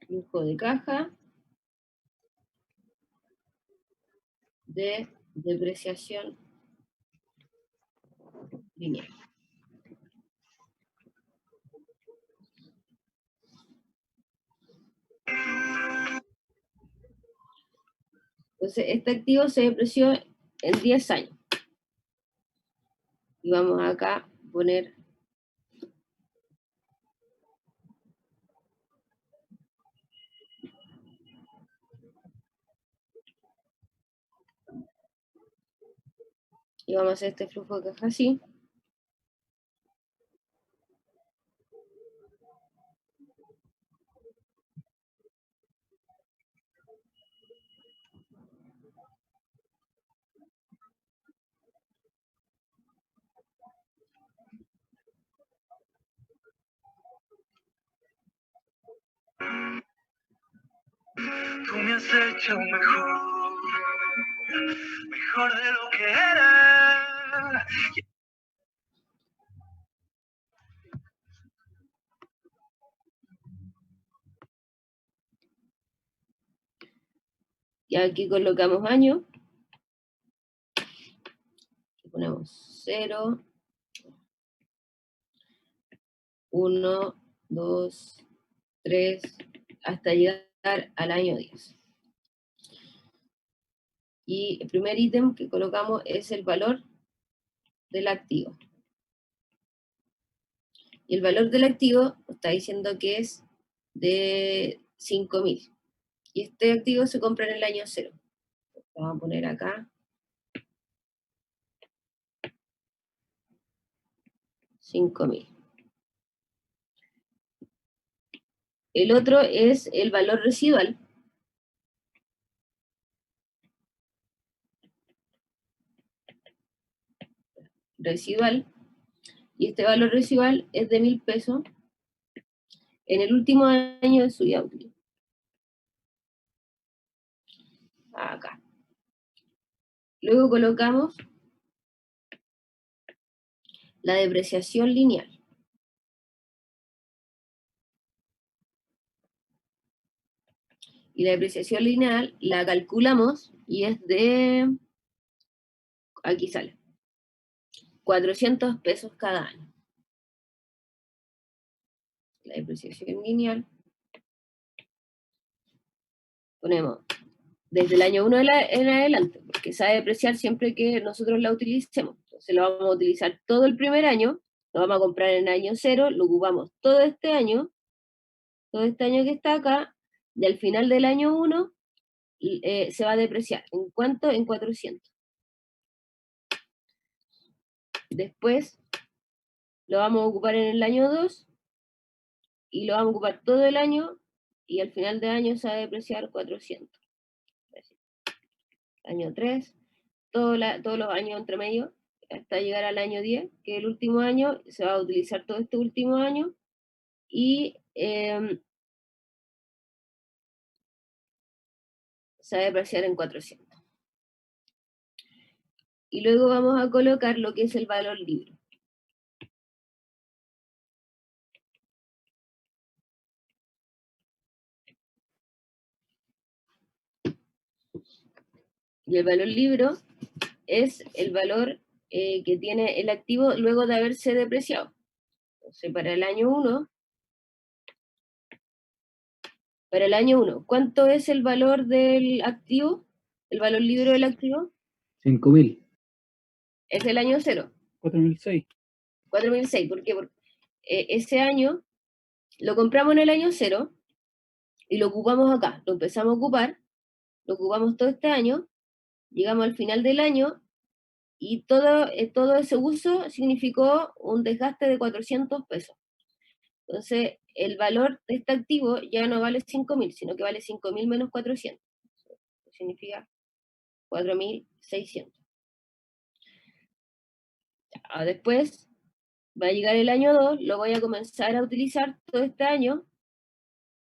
Flujo de caja de depreciación lineal. Entonces, este activo se depreció en 10 años. Y vamos acá a poner y vamos a hacer este flujo de caja así. Tú me has hecho mejor de lo que era. Y aquí colocamos año. Ponemos 0, 1, 2, 3, hasta llegar al año 10. Y el primer ítem que colocamos es el valor del activo. Y el valor del activo está diciendo que es de 5.000. Y este activo se compra en el año 0. Vamos a poner acá 5.000. El otro es el valor residual. Y este valor residual es de 1.000 pesos en el último año de su vida útil. Acá. Luego colocamos la depreciación lineal. Y la depreciación lineal la calculamos y es de, aquí sale, 400 pesos cada año. La depreciación lineal, ponemos desde el año 1 en adelante, porque se va a depreciar siempre que nosotros la utilicemos. Entonces lo vamos a utilizar todo el primer año, lo vamos a comprar en el año 0, lo ocupamos todo este año que está acá, y al final del año 1 se va a depreciar. ¿En cuánto? En 400. Después lo vamos a ocupar en el año 2 y lo vamos a ocupar todo el año y al final de año se va a depreciar 400. Año 3, todos los años entre medio, hasta llegar al año 10, que es el último año, se va a utilizar todo este último año y se va a depreciar en 400. Y luego vamos a colocar lo que es el valor libre. Y el valor libre es el valor que tiene el activo luego de haberse depreciado. Entonces, para el año 1, ¿cuánto es el valor del activo? ¿El valor libre del activo? 5.000. Es el año 0. 4.006. 4.006. ¿Por qué? Porque ese año lo compramos en el año 0 y lo ocupamos acá. Lo empezamos a ocupar, lo ocupamos todo este año, llegamos al final del año y todo ese uso significó un desgaste de 400 pesos. Entonces, el valor de este activo ya no vale 5.000, sino que vale 5.000 menos 400. Significa 4.600. Después va a llegar el año 2, lo voy a comenzar a utilizar todo este año,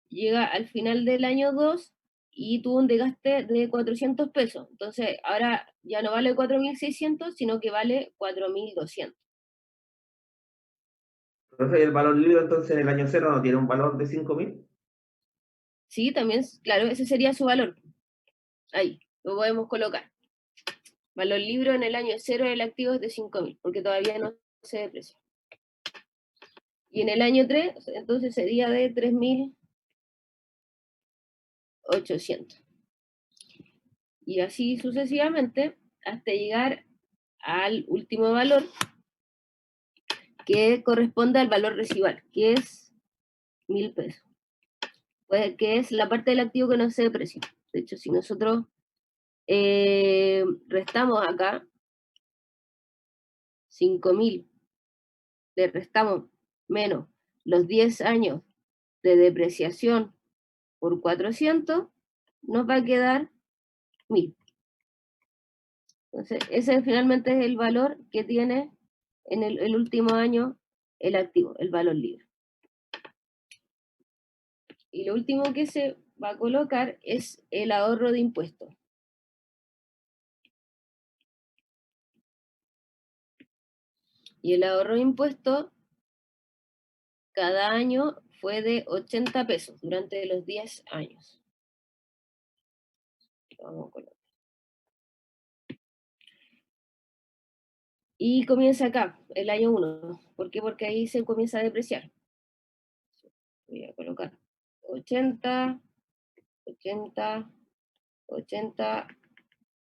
llega al final del año 2 y tuvo un desgaste de 400 pesos. Entonces, ahora ya no vale 4.600, sino que vale 4.200. Profe, el valor libre entonces en el año 0 no tiene un valor de 5.000. Sí, también, claro, ese sería su valor. Ahí, lo podemos colocar. Valor libre en el año 0 del activo es de 5.000, porque todavía no se deprecia. Y en el año 3, entonces sería de 3.800. Y así sucesivamente, hasta llegar al último valor, que corresponde al valor residual, que es 1.000 pesos. Pues, que es la parte del activo que no se deprecia. De hecho, si nosotros restamos acá 5.000, le restamos menos los 10 años de depreciación por 400, nos va a quedar 1.000. Entonces, ese finalmente es el valor que tiene en el último año el activo, el valor libre. Y lo último que se va a colocar es el ahorro de impuestos. Y el ahorro de impuestos cada año fue de 80 pesos durante los 10 años. Vamos a colocar. Y comienza acá, el año 1. ¿Por qué? Porque ahí se comienza a depreciar. Voy a colocar 80, 80, 80,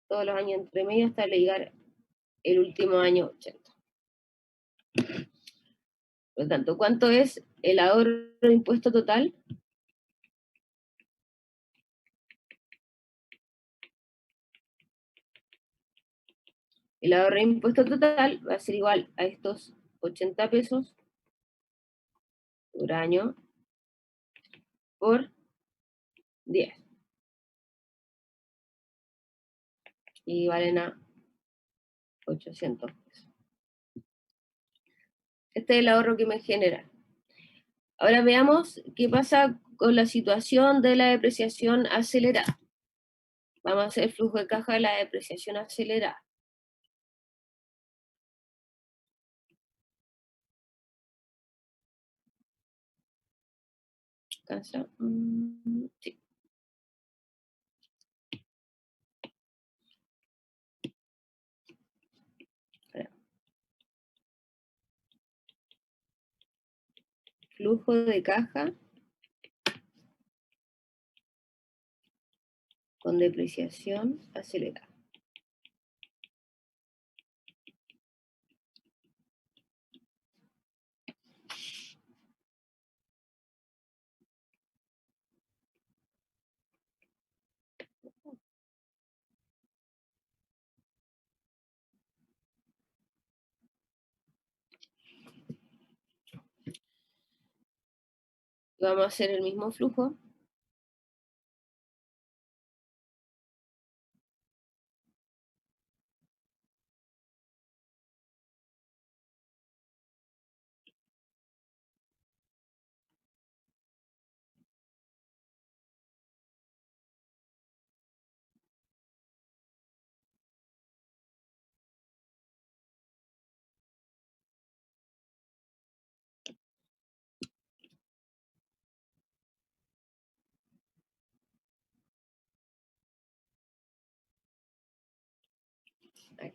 todos los años entre medio hasta llegar el último año 80. Por lo tanto, ¿cuánto es el ahorro de impuesto total? El ahorro de impuesto total va a ser igual a estos 80 pesos por año por 10. Y valen a 800 pesos. Este es el ahorro que me genera. Ahora veamos qué pasa con la situación de la depreciación acelerada. Vamos a hacer el flujo de caja de la depreciación acelerada. ¿Alcanza? Sí. Flujo de caja con depreciación acelerada. Vamos a hacer el mismo flujo. Ahí.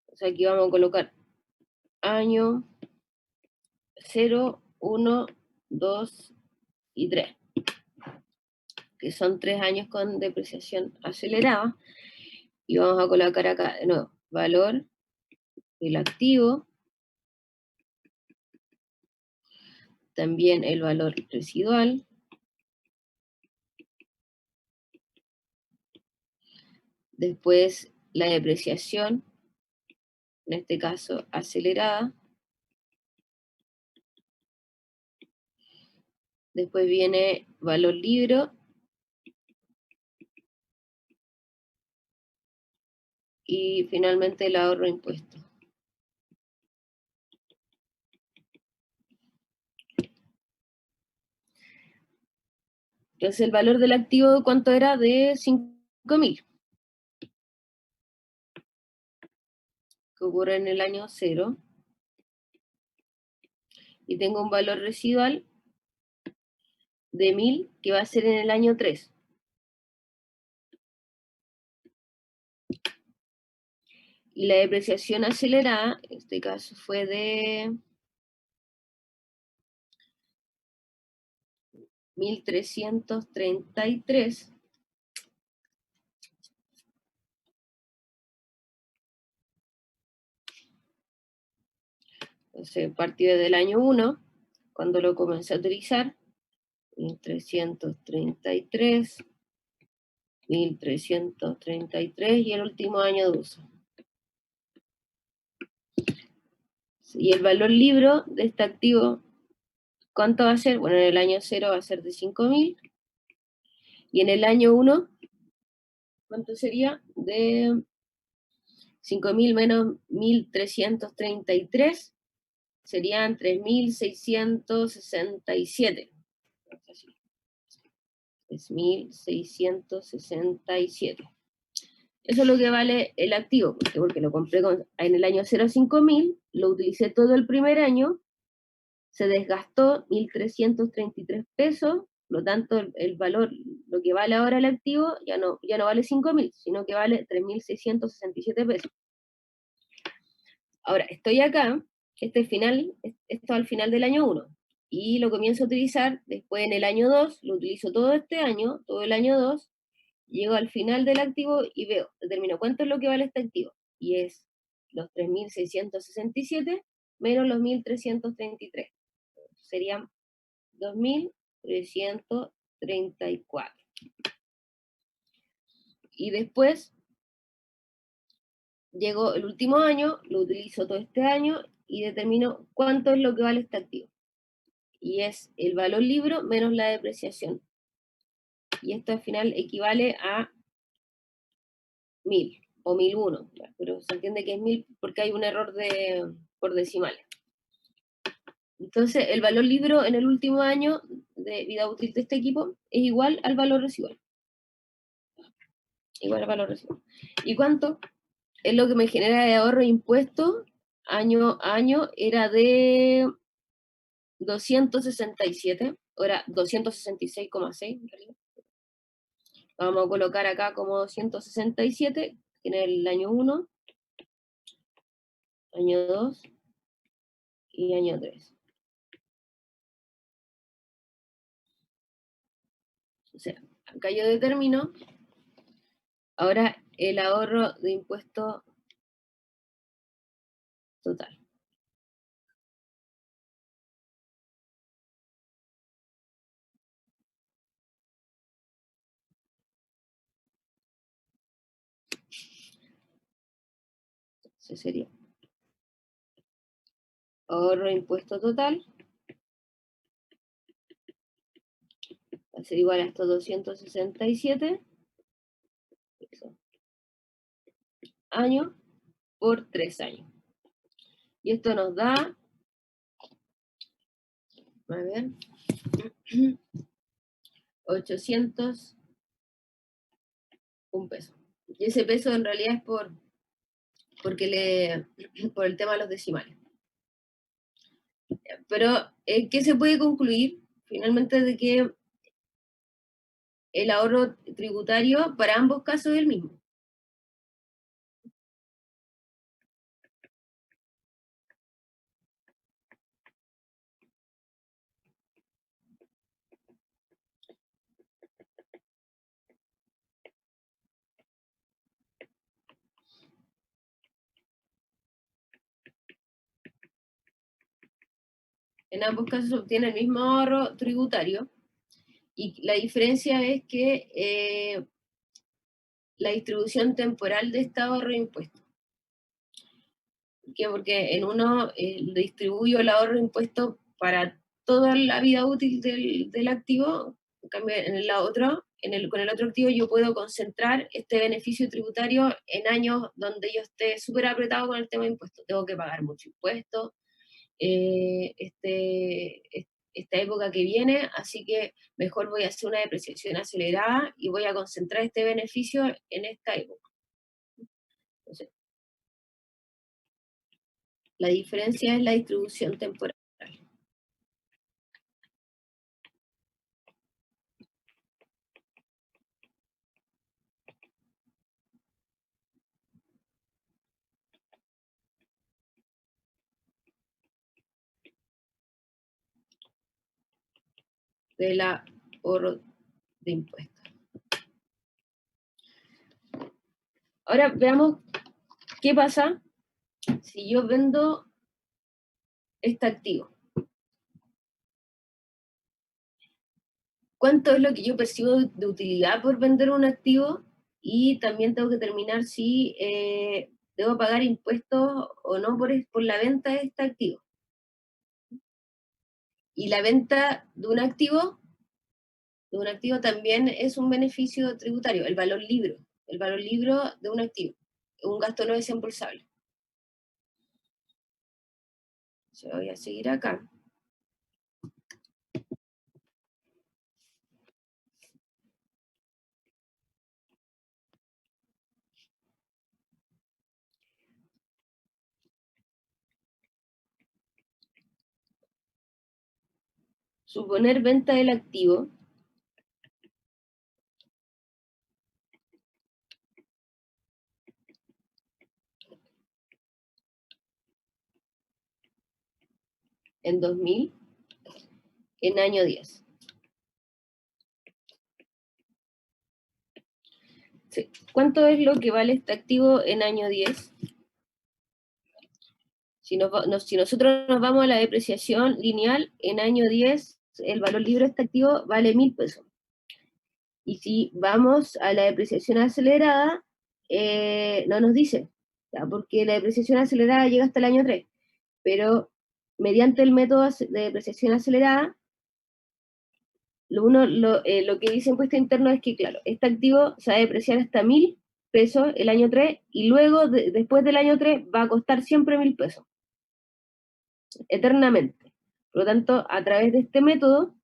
O sea, aquí vamos a colocar año 0, 1, 2 y 3, que son 3 años con depreciación acelerada. Y vamos a colocar acá de nuevo, valor del activo, también el valor residual, después la depreciación, en este caso acelerada, después viene valor libro, y finalmente el ahorro impuesto. Entonces el valor del activo, ¿cuánto era? De 5.000. Que ocurre en el año 0. Y tengo un valor residual de 1.000 que va a ser en el año 3. Y la depreciación acelerada, en este caso fue de 1.333. Entonces, partido del año 1, cuando lo comencé a utilizar, 1.333, 1.333 y el último año de uso. Y el valor libro de este activo, ¿cuánto va a ser? Bueno, en el año 0 va a ser de 5.000. Y en el año 1, ¿cuánto sería? De 5.000 menos 1.333, serían 3.667. 3.667. Eso es lo que vale el activo, porque lo compré en el año 0 a 5.000, lo utilicé todo el primer año, se desgastó 1.333 pesos, por lo tanto el valor, lo que vale ahora el activo, ya no vale 5.000, sino que vale 3.667 pesos. Ahora, estoy acá, esto al final del año 1, y lo comienzo a utilizar después en el año 2, lo utilizo todo este año, todo el año 2, llego al final del activo y veo, determino cuánto es lo que vale este activo, y es los 3.667 menos los 1.333, serían 2.334. Y después llegó el último año, lo utilizo todo este año y determino cuánto es lo que vale este activo. Y es el valor libro menos la depreciación. Y esto al final equivale a 1000 o 1001, pero se entiende que es 1000 porque hay un error por decimales. Entonces, el valor libro en el último año de vida útil de este equipo es igual al valor residual. Igual al valor residual. ¿Y cuánto? Es lo que me genera de ahorro de impuestos año a año, era de 267, ahora 266,6 en realidad. Vamos a colocar acá como 267 en el año 1, año 2 y año 3. O sea, acá yo determino ahora el ahorro de impuesto total. Ese sería ahorro de impuesto total. Va a ser igual a estos 267 años por 3 años. Y esto nos da, a ver, 801 pesos. Y ese peso en realidad es por el tema de los decimales. Pero, ¿qué se puede concluir? Finalmente, de que el ahorro tributario para ambos casos es el mismo. En ambos casos se obtiene el mismo ahorro tributario, y la diferencia es que la distribución temporal de este ahorro de impuestos. ¿Por qué? Porque en uno distribuyo el ahorro de impuestos para toda la vida útil del activo, en cambio con el otro activo yo puedo concentrar este beneficio tributario en años donde yo esté súper apretado con el tema de impuestos. Tengo que pagar mucho impuesto, esta época que viene, así que mejor voy a hacer una depreciación acelerada y voy a concentrar este beneficio en esta época. Entonces, la diferencia es la distribución temporal. Del ahorro de impuestos. Ahora veamos qué pasa si yo vendo este activo. ¿Cuánto es lo que yo percibo de utilidad por vender un activo? Y también tengo que determinar si debo pagar impuestos o no por la venta de este activo. Y la venta de un activo también es un beneficio tributario, el valor libro de un activo, un gasto no desembolsable. Yo voy a seguir acá. Suponer venta del activo. En 2000, en año 10. Sí. ¿Cuánto es lo que vale este activo en año 10? Si nosotros nos vamos a la depreciación lineal, en año 10, el valor libre de este activo vale 1000 pesos. Y si vamos a la depreciación acelerada, no nos dice, ¿ya? Porque la depreciación acelerada llega hasta el año 3, pero mediante el método de depreciación acelerada, lo que dice impuesto interno es que, claro, este activo se va a depreciar hasta 1.000 pesos el año 3 y luego, después del año 3, va a costar siempre 1.000 pesos, eternamente. Por lo tanto, a través de este método,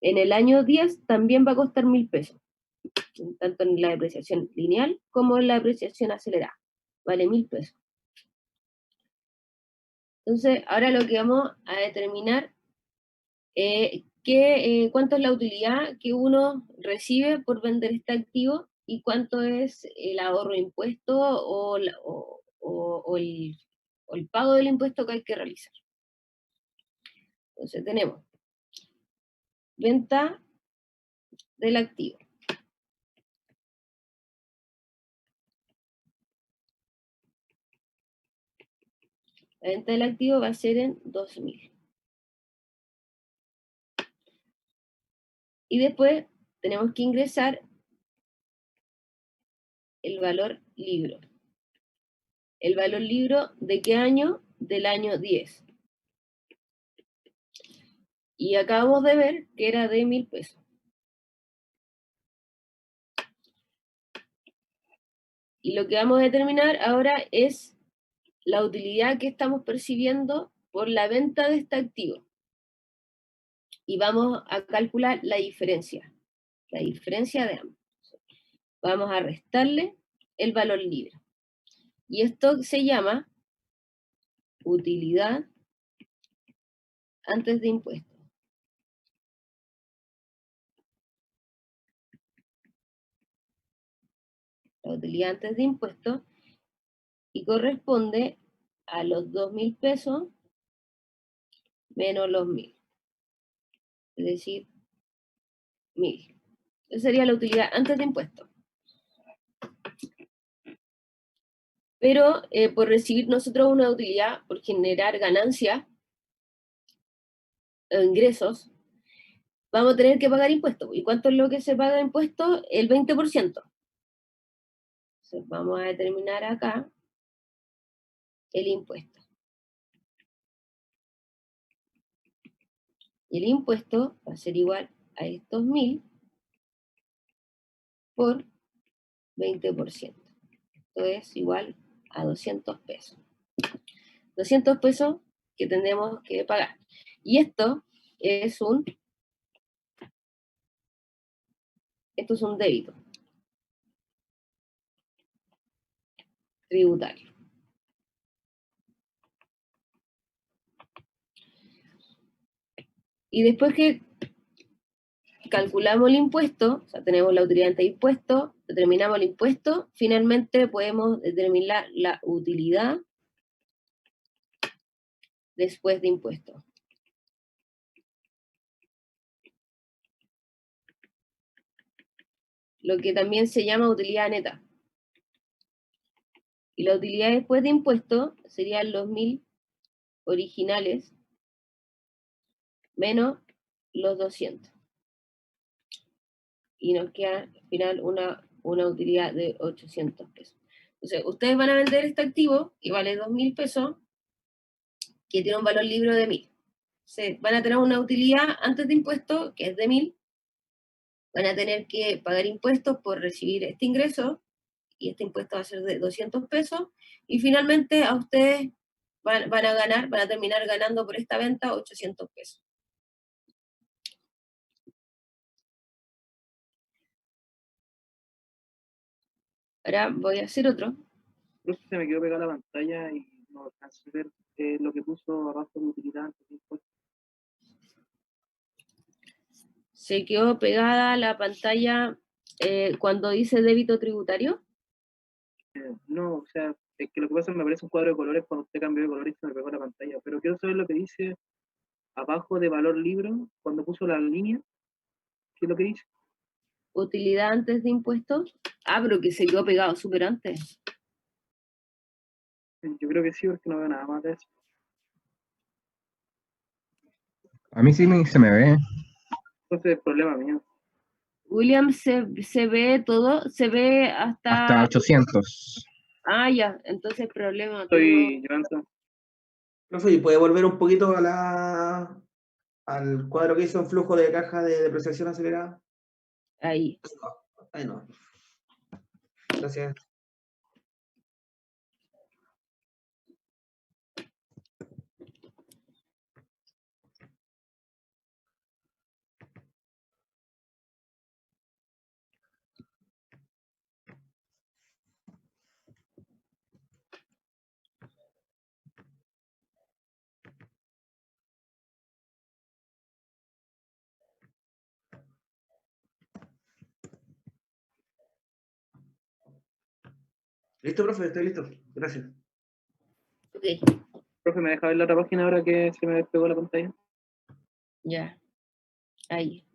en el año 10 también va a costar 1.000 pesos, tanto en la depreciación lineal como en la depreciación acelerada. Vale 1.000 pesos. Entonces, ahora lo que vamos a determinar cuánto es la utilidad que uno recibe por vender este activo y cuánto es el ahorro de impuesto o el pago del impuesto que hay que realizar. Entonces tenemos venta del activo. La venta del activo va a ser en 2.000. Y después tenemos que ingresar el valor libro. ¿El valor libro de qué año? Del año 10. Y acabamos de ver que era de 1.000 pesos. Y lo que vamos a determinar ahora es la utilidad que estamos percibiendo por la venta de este activo. Y vamos a calcular la diferencia de ambos. Vamos a restarle el valor libre. Y esto se llama utilidad antes de impuestos. La utilidad antes de impuestos y corresponde a los 2.000 pesos menos los 1.000. Es decir, 1.000. Esa sería la utilidad antes de impuestos. Pero por recibir nosotros una utilidad, por generar ganancias o ingresos, vamos a tener que pagar impuestos. ¿Y cuánto es lo que se paga de impuestos? El 20%. Entonces vamos a determinar acá el impuesto. Y el impuesto va a ser igual a estos 1.000 por 20%. Esto es igual a 200 pesos. 200 pesos que tendremos que pagar. Y esto es un débito tributario. Y después que calculamos el impuesto, o sea, tenemos la utilidad ante impuesto, determinamos el impuesto, finalmente podemos determinar la utilidad después de impuesto. Lo que también se llama utilidad neta. Y la utilidad después de impuesto serían los 1.000 originales menos los 200. Y nos queda al final una utilidad de 800 pesos. Entonces, ustedes van a vender este activo que vale 2.000 pesos, que tiene un valor libre de 1.000. Van a tener una utilidad antes de impuestos que es de 1.000. Van a tener que pagar impuestos por recibir este ingreso, y este impuesto va a ser de 200 pesos, y finalmente a ustedes van a terminar ganando por esta venta 800 pesos. Ahora voy a hacer otro. Profe, se me quedó pegada la pantalla y no alcancé a ver lo que puso abajo de utilidad antes de impuestos. Se quedó pegada la pantalla cuando dice débito tributario. No, o sea, es que lo que pasa es que me aparece un cuadro de colores cuando usted cambió de color y se me pegó la pantalla, pero quiero saber lo que dice abajo de valor libro, cuando puso la línea, ¿qué es lo que dice? Utilidad antes de impuestos. Ah, pero que se quedó pegado súper antes. Yo creo que sí, porque no veo nada más de eso. A mí sí se me ve. Entonces es problema mío. William, se ve todo, se ve Hasta 800. Ah, ya, entonces el problema tenemos Estoy llevando. Profe, ¿y puede volver un poquito al cuadro que hizo un flujo de caja de depreciación acelerada? ahí. Ahí no. Gracias. Listo, profe, estoy listo. Gracias. Ok, Profe, ¿me deja ver la otra página ahora que se me despegó la pantalla? ya, ahí.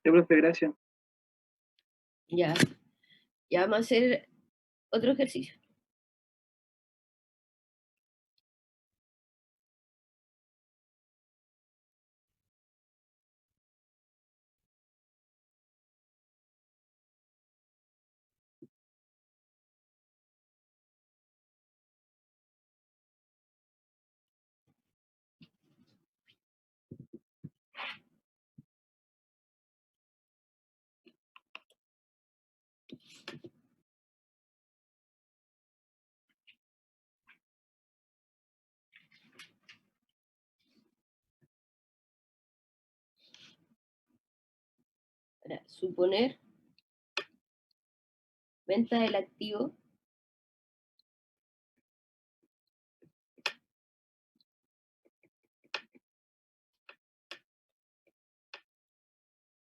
Sí, profe, gracias. Ya, ya vamos a hacer otro ejercicio. Para suponer venta del activo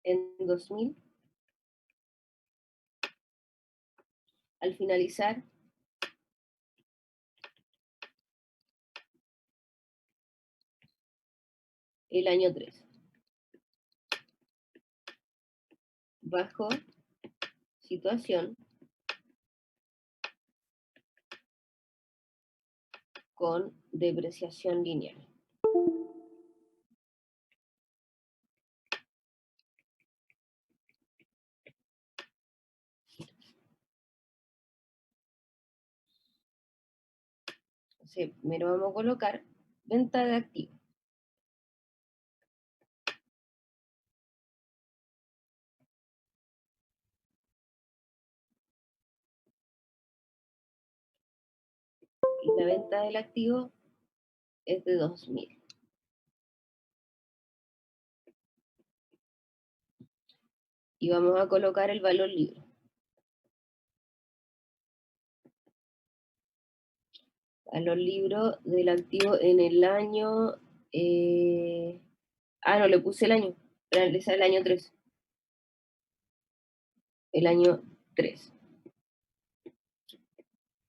en 2000 al finalizar el año 3, bajo situación con depreciación lineal. Entonces, primero vamos a colocar venta de activo. Y la venta del activo es de 2000. Y vamos a colocar el valor libre. Valor libre del activo en el año... no le puse el año. Para analizar el año 3. El año 3.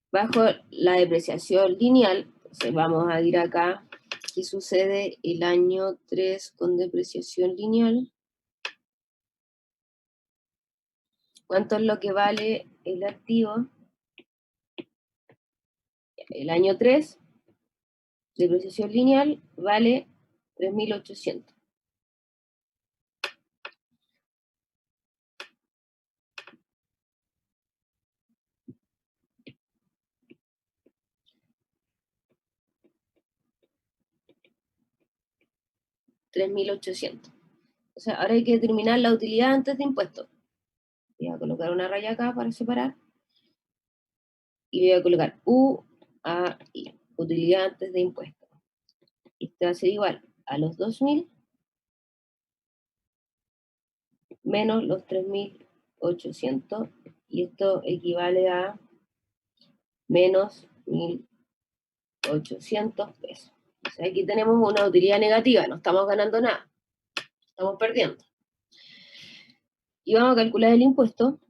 Bajo la depreciación lineal, entonces vamos a ir acá, ¿qué sucede el año 3 con depreciación lineal? ¿Cuánto es lo que vale el activo? El año 3, depreciación lineal, vale 3.800. O sea, ahora hay que determinar la utilidad antes de impuestos. Voy a colocar una raya acá para separar. y voy a colocar UAI, utilidad antes de impuestos. Este va a ser igual a los 2.000 menos los 3.800, y esto equivale a menos 1.800 pesos. O sea, aquí tenemos una utilidad negativa, no estamos ganando nada, estamos perdiendo. Y vamos a calcular el impuesto.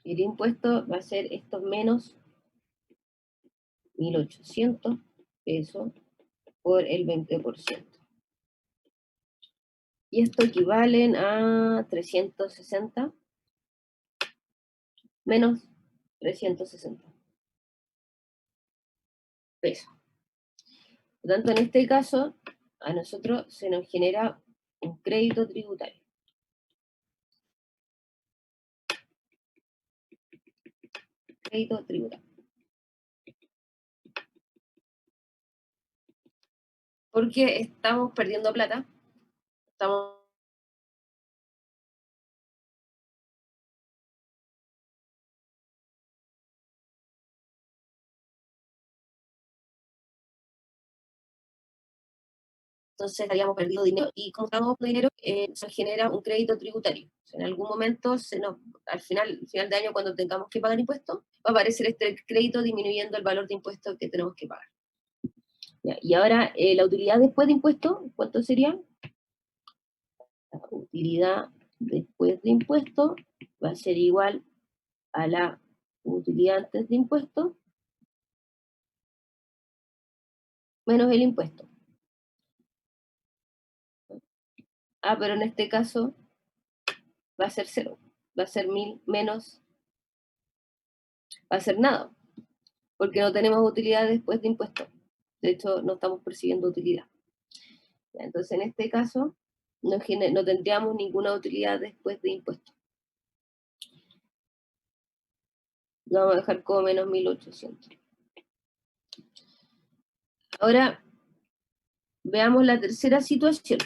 El impuesto va a ser estos menos 1.800 pesos por el 20%. Y esto equivalen a 360 menos 360 pesos. Por lo tanto, en este caso, a nosotros se nos genera un crédito tributario. Crédito tributario. Porque estamos perdiendo plata. Estamos entonces estaríamos perdiendo dinero, y como estamos perdiendo dinero, se genera un crédito tributario. O sea, en algún momento, al final de año, cuando tengamos que pagar impuestos, va a aparecer este crédito disminuyendo el valor de impuestos que tenemos que pagar. Ya, y ahora, la utilidad después de impuestos, ¿cuánto sería? La utilidad después de impuestos va a ser igual a la utilidad antes de impuestos menos el impuesto. Pero en este caso va a ser 0, va a ser 1.000 menos, va a ser nada, porque no tenemos utilidad después de impuestos. De hecho, no estamos percibiendo utilidad. Entonces, en este caso, no tendríamos ninguna utilidad después de impuestos. Lo vamos a dejar como menos 1.800. Ahora, veamos la tercera situación.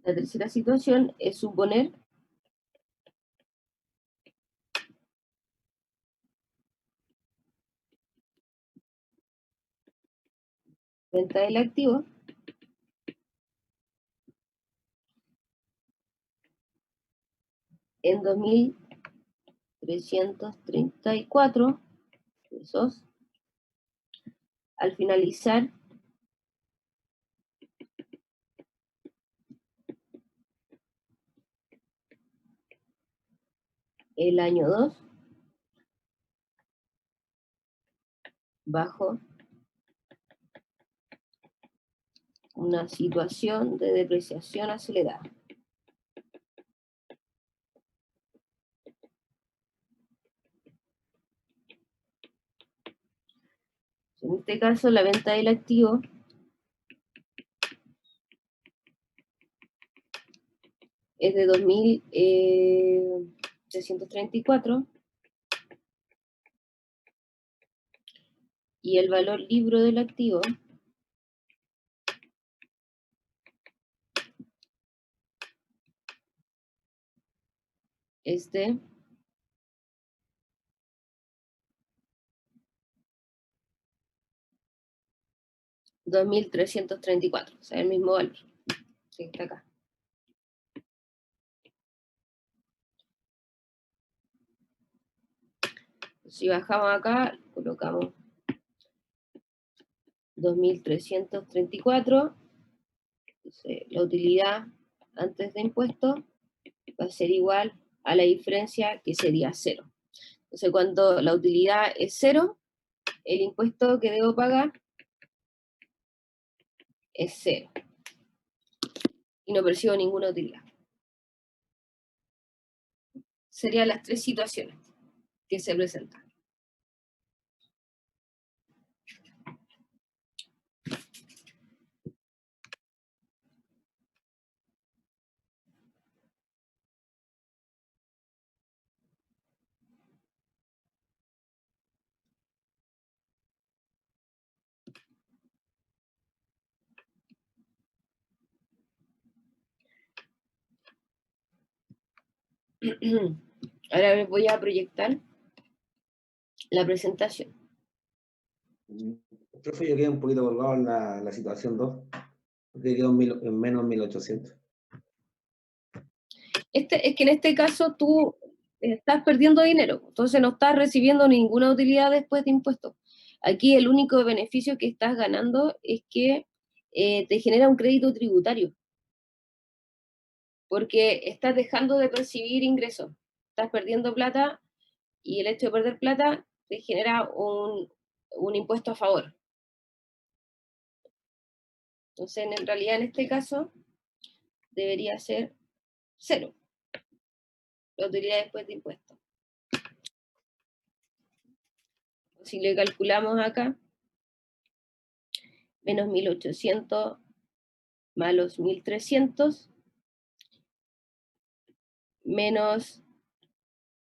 La tercera situación es suponer venta del activo en 2.334 pesos al finalizar el año 2 bajo una situación de depreciación acelerada. En este caso, la venta del activo es de 2.334 y el valor libro del activo es de 2.334, o sea, el mismo valor que está acá. Si bajamos acá, colocamos 2.334, la utilidad antes de impuestos va a ser igual a la diferencia, que sería 0. Entonces, cuando la utilidad es 0, el impuesto que debo pagar es 0. Y no percibo ninguna utilidad. Serían las tres situaciones que se presentan. Ahora les voy a proyectar la presentación. Profe, yo quedé un poquito colgado en la situación 2, porque quedó en menos 1800. Es que en este caso tú estás perdiendo dinero, entonces no estás recibiendo ninguna utilidad después de impuestos. Aquí el único beneficio que estás ganando es que te genera un crédito tributario, porque estás dejando de percibir ingresos, estás perdiendo plata y el hecho de perder plata te genera un impuesto a favor. Entonces, en realidad, en este caso, debería ser 0, la utilidad después de impuestos. Si le calculamos acá, menos 1800 más los 1300, menos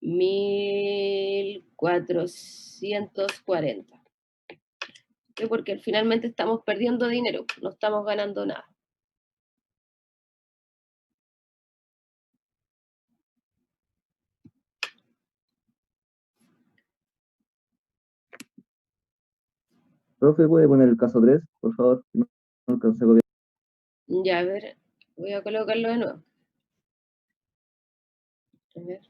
1440. Porque finalmente estamos perdiendo dinero, no estamos ganando nada. Profe, ¿puede poner el caso 3, por favor? No alcancé a copiar. Ya, a ver, voy a colocarlo de nuevo. A ver.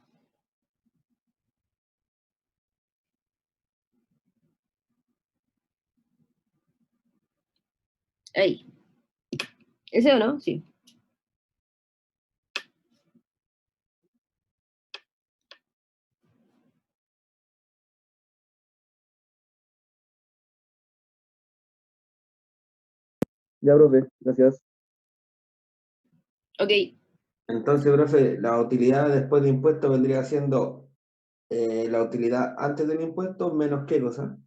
Ahí. ¿Ese o no? Sí. Ya, profe, gracias. Ok, Entonces, profe, la utilidad después de impuestos vendría siendo la utilidad antes del impuesto menos qué cosa.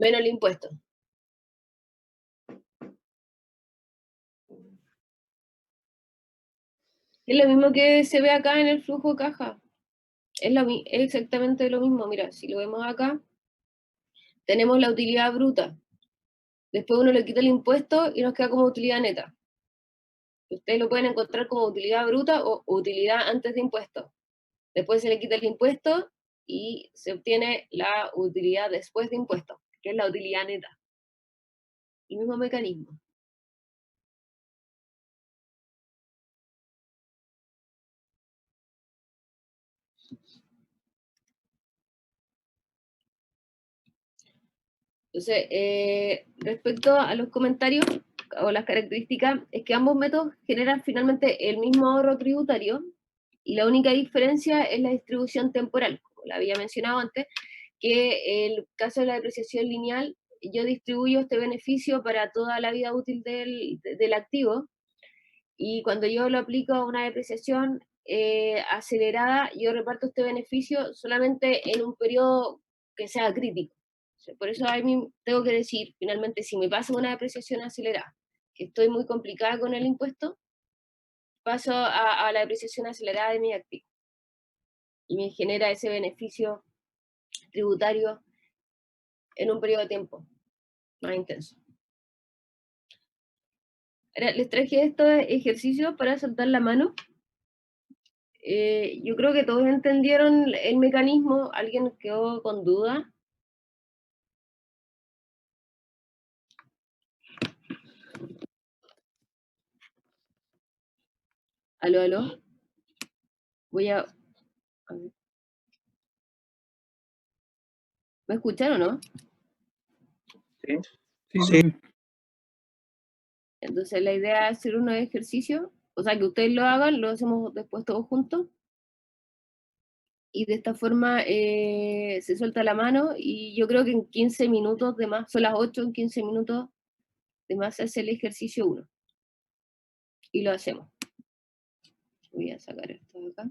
menos el impuesto. Es lo mismo que se ve acá en el flujo caja. Es exactamente lo mismo. Mira, si lo vemos acá, tenemos la utilidad bruta. Después uno le quita el impuesto y nos queda como utilidad neta. Ustedes lo pueden encontrar como utilidad bruta o utilidad antes de impuesto. Después se le quita el impuesto y se obtiene la utilidad después de impuesto, que es la utilidad neta. El mismo mecanismo. Entonces, respecto a los comentarios o las características, es que ambos métodos generan finalmente el mismo ahorro tributario y la única diferencia es la distribución temporal, como la había mencionado antes, que en el caso de la depreciación lineal, yo distribuyo este beneficio para toda la vida útil del activo, y cuando yo lo aplico a una depreciación acelerada, yo reparto este beneficio solamente en un periodo que sea crítico. Por eso a mí tengo que decir, finalmente, si me pasa una depreciación acelerada, que estoy muy complicada con el impuesto, paso a la depreciación acelerada de mi activo. Y me genera ese beneficio tributario en un periodo de tiempo más intenso. Ahora, les traje estos ejercicios para soltar la mano. Yo creo que todos entendieron el mecanismo. ¿Alguien quedó con duda? ¿Aló, aló? Voy a ver. ¿Me escucharon o no? ¿Sí? Sí, Sí. profe. Entonces la idea es hacer unos ejercicios, o sea, que ustedes lo hagan, lo hacemos después todos juntos. Y de esta forma se suelta la mano y yo creo que en 15 minutos de más, son las 8, en 15 minutos de más se hace el ejercicio 1. Y lo hacemos. Voy a sacar esto de acá.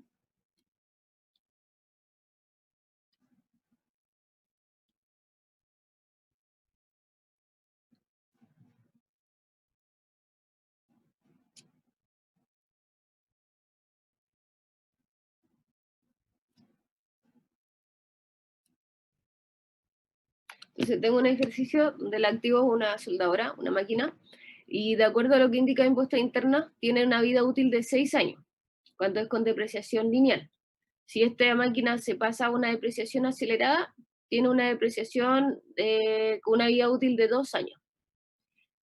Entonces tengo un ejercicio donde el activo es una soldadora, una máquina, y de acuerdo a lo que indica Impuestos Internos, tiene una vida útil de 6 años, cuando es con depreciación lineal. si esta máquina se pasa a una depreciación acelerada, tiene una depreciación con una vida útil de 2 años.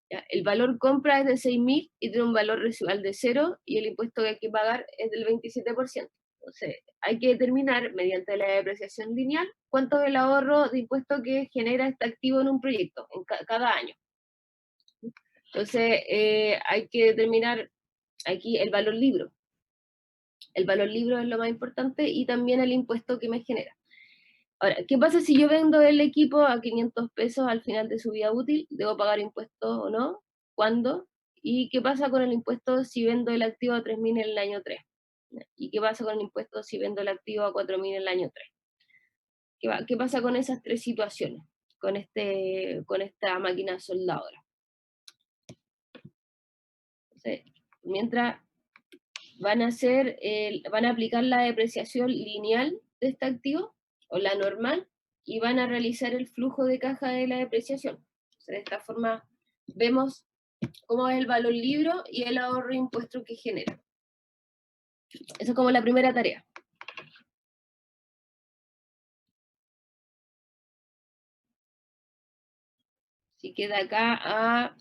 ¿Ya? El valor compra es de 6.000 y tiene un valor residual de 0 y el impuesto que hay que pagar es del 27%. Entonces, hay que determinar, mediante la depreciación lineal, cuánto es el ahorro de impuesto que genera este activo en un proyecto, en cada año. Entonces, hay que determinar aquí el valor libro. El valor libro es lo más importante y también el impuesto que me genera. Ahora, ¿qué pasa si yo vendo el equipo a 500 pesos al final de su vida útil? ¿Debo pagar impuestos o no? ¿Cuándo? ¿Y qué pasa con el impuesto si vendo el activo a 3.000 en el año 3? ¿Y qué pasa con el impuesto si vendo el activo a 4.000 en el año 3? ¿Qué pasa con esas 3 situaciones? Con esta máquina soldadora. Entonces, mientras van a aplicar la depreciación lineal de este activo, o la normal, y van a realizar el flujo de caja de la depreciación. Entonces, de esta forma vemos cómo es el valor libro y el ahorro de impuesto que genera. Eso es como la primera tarea. Si queda acá a...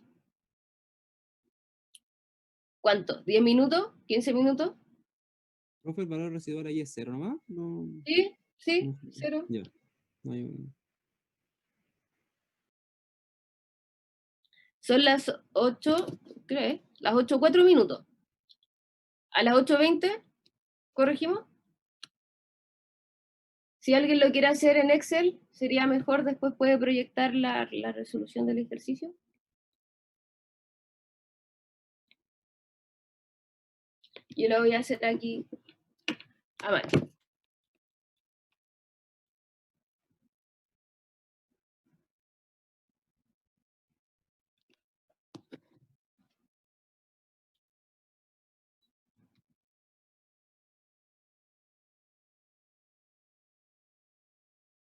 ¿cuánto? ¿10 minutos? ¿15 minutos? Profe, el valor residual ahí es 0 nomás. No, Sí, sí, no- 0. ya. No hay un- Son las 8, ¿crees? Las 8, 4 minutos. A las 8:20, ¿corregimos? Si alguien lo quiere hacer en Excel, sería mejor, después puede proyectar la resolución del ejercicio. Yo lo voy a hacer aquí a mano.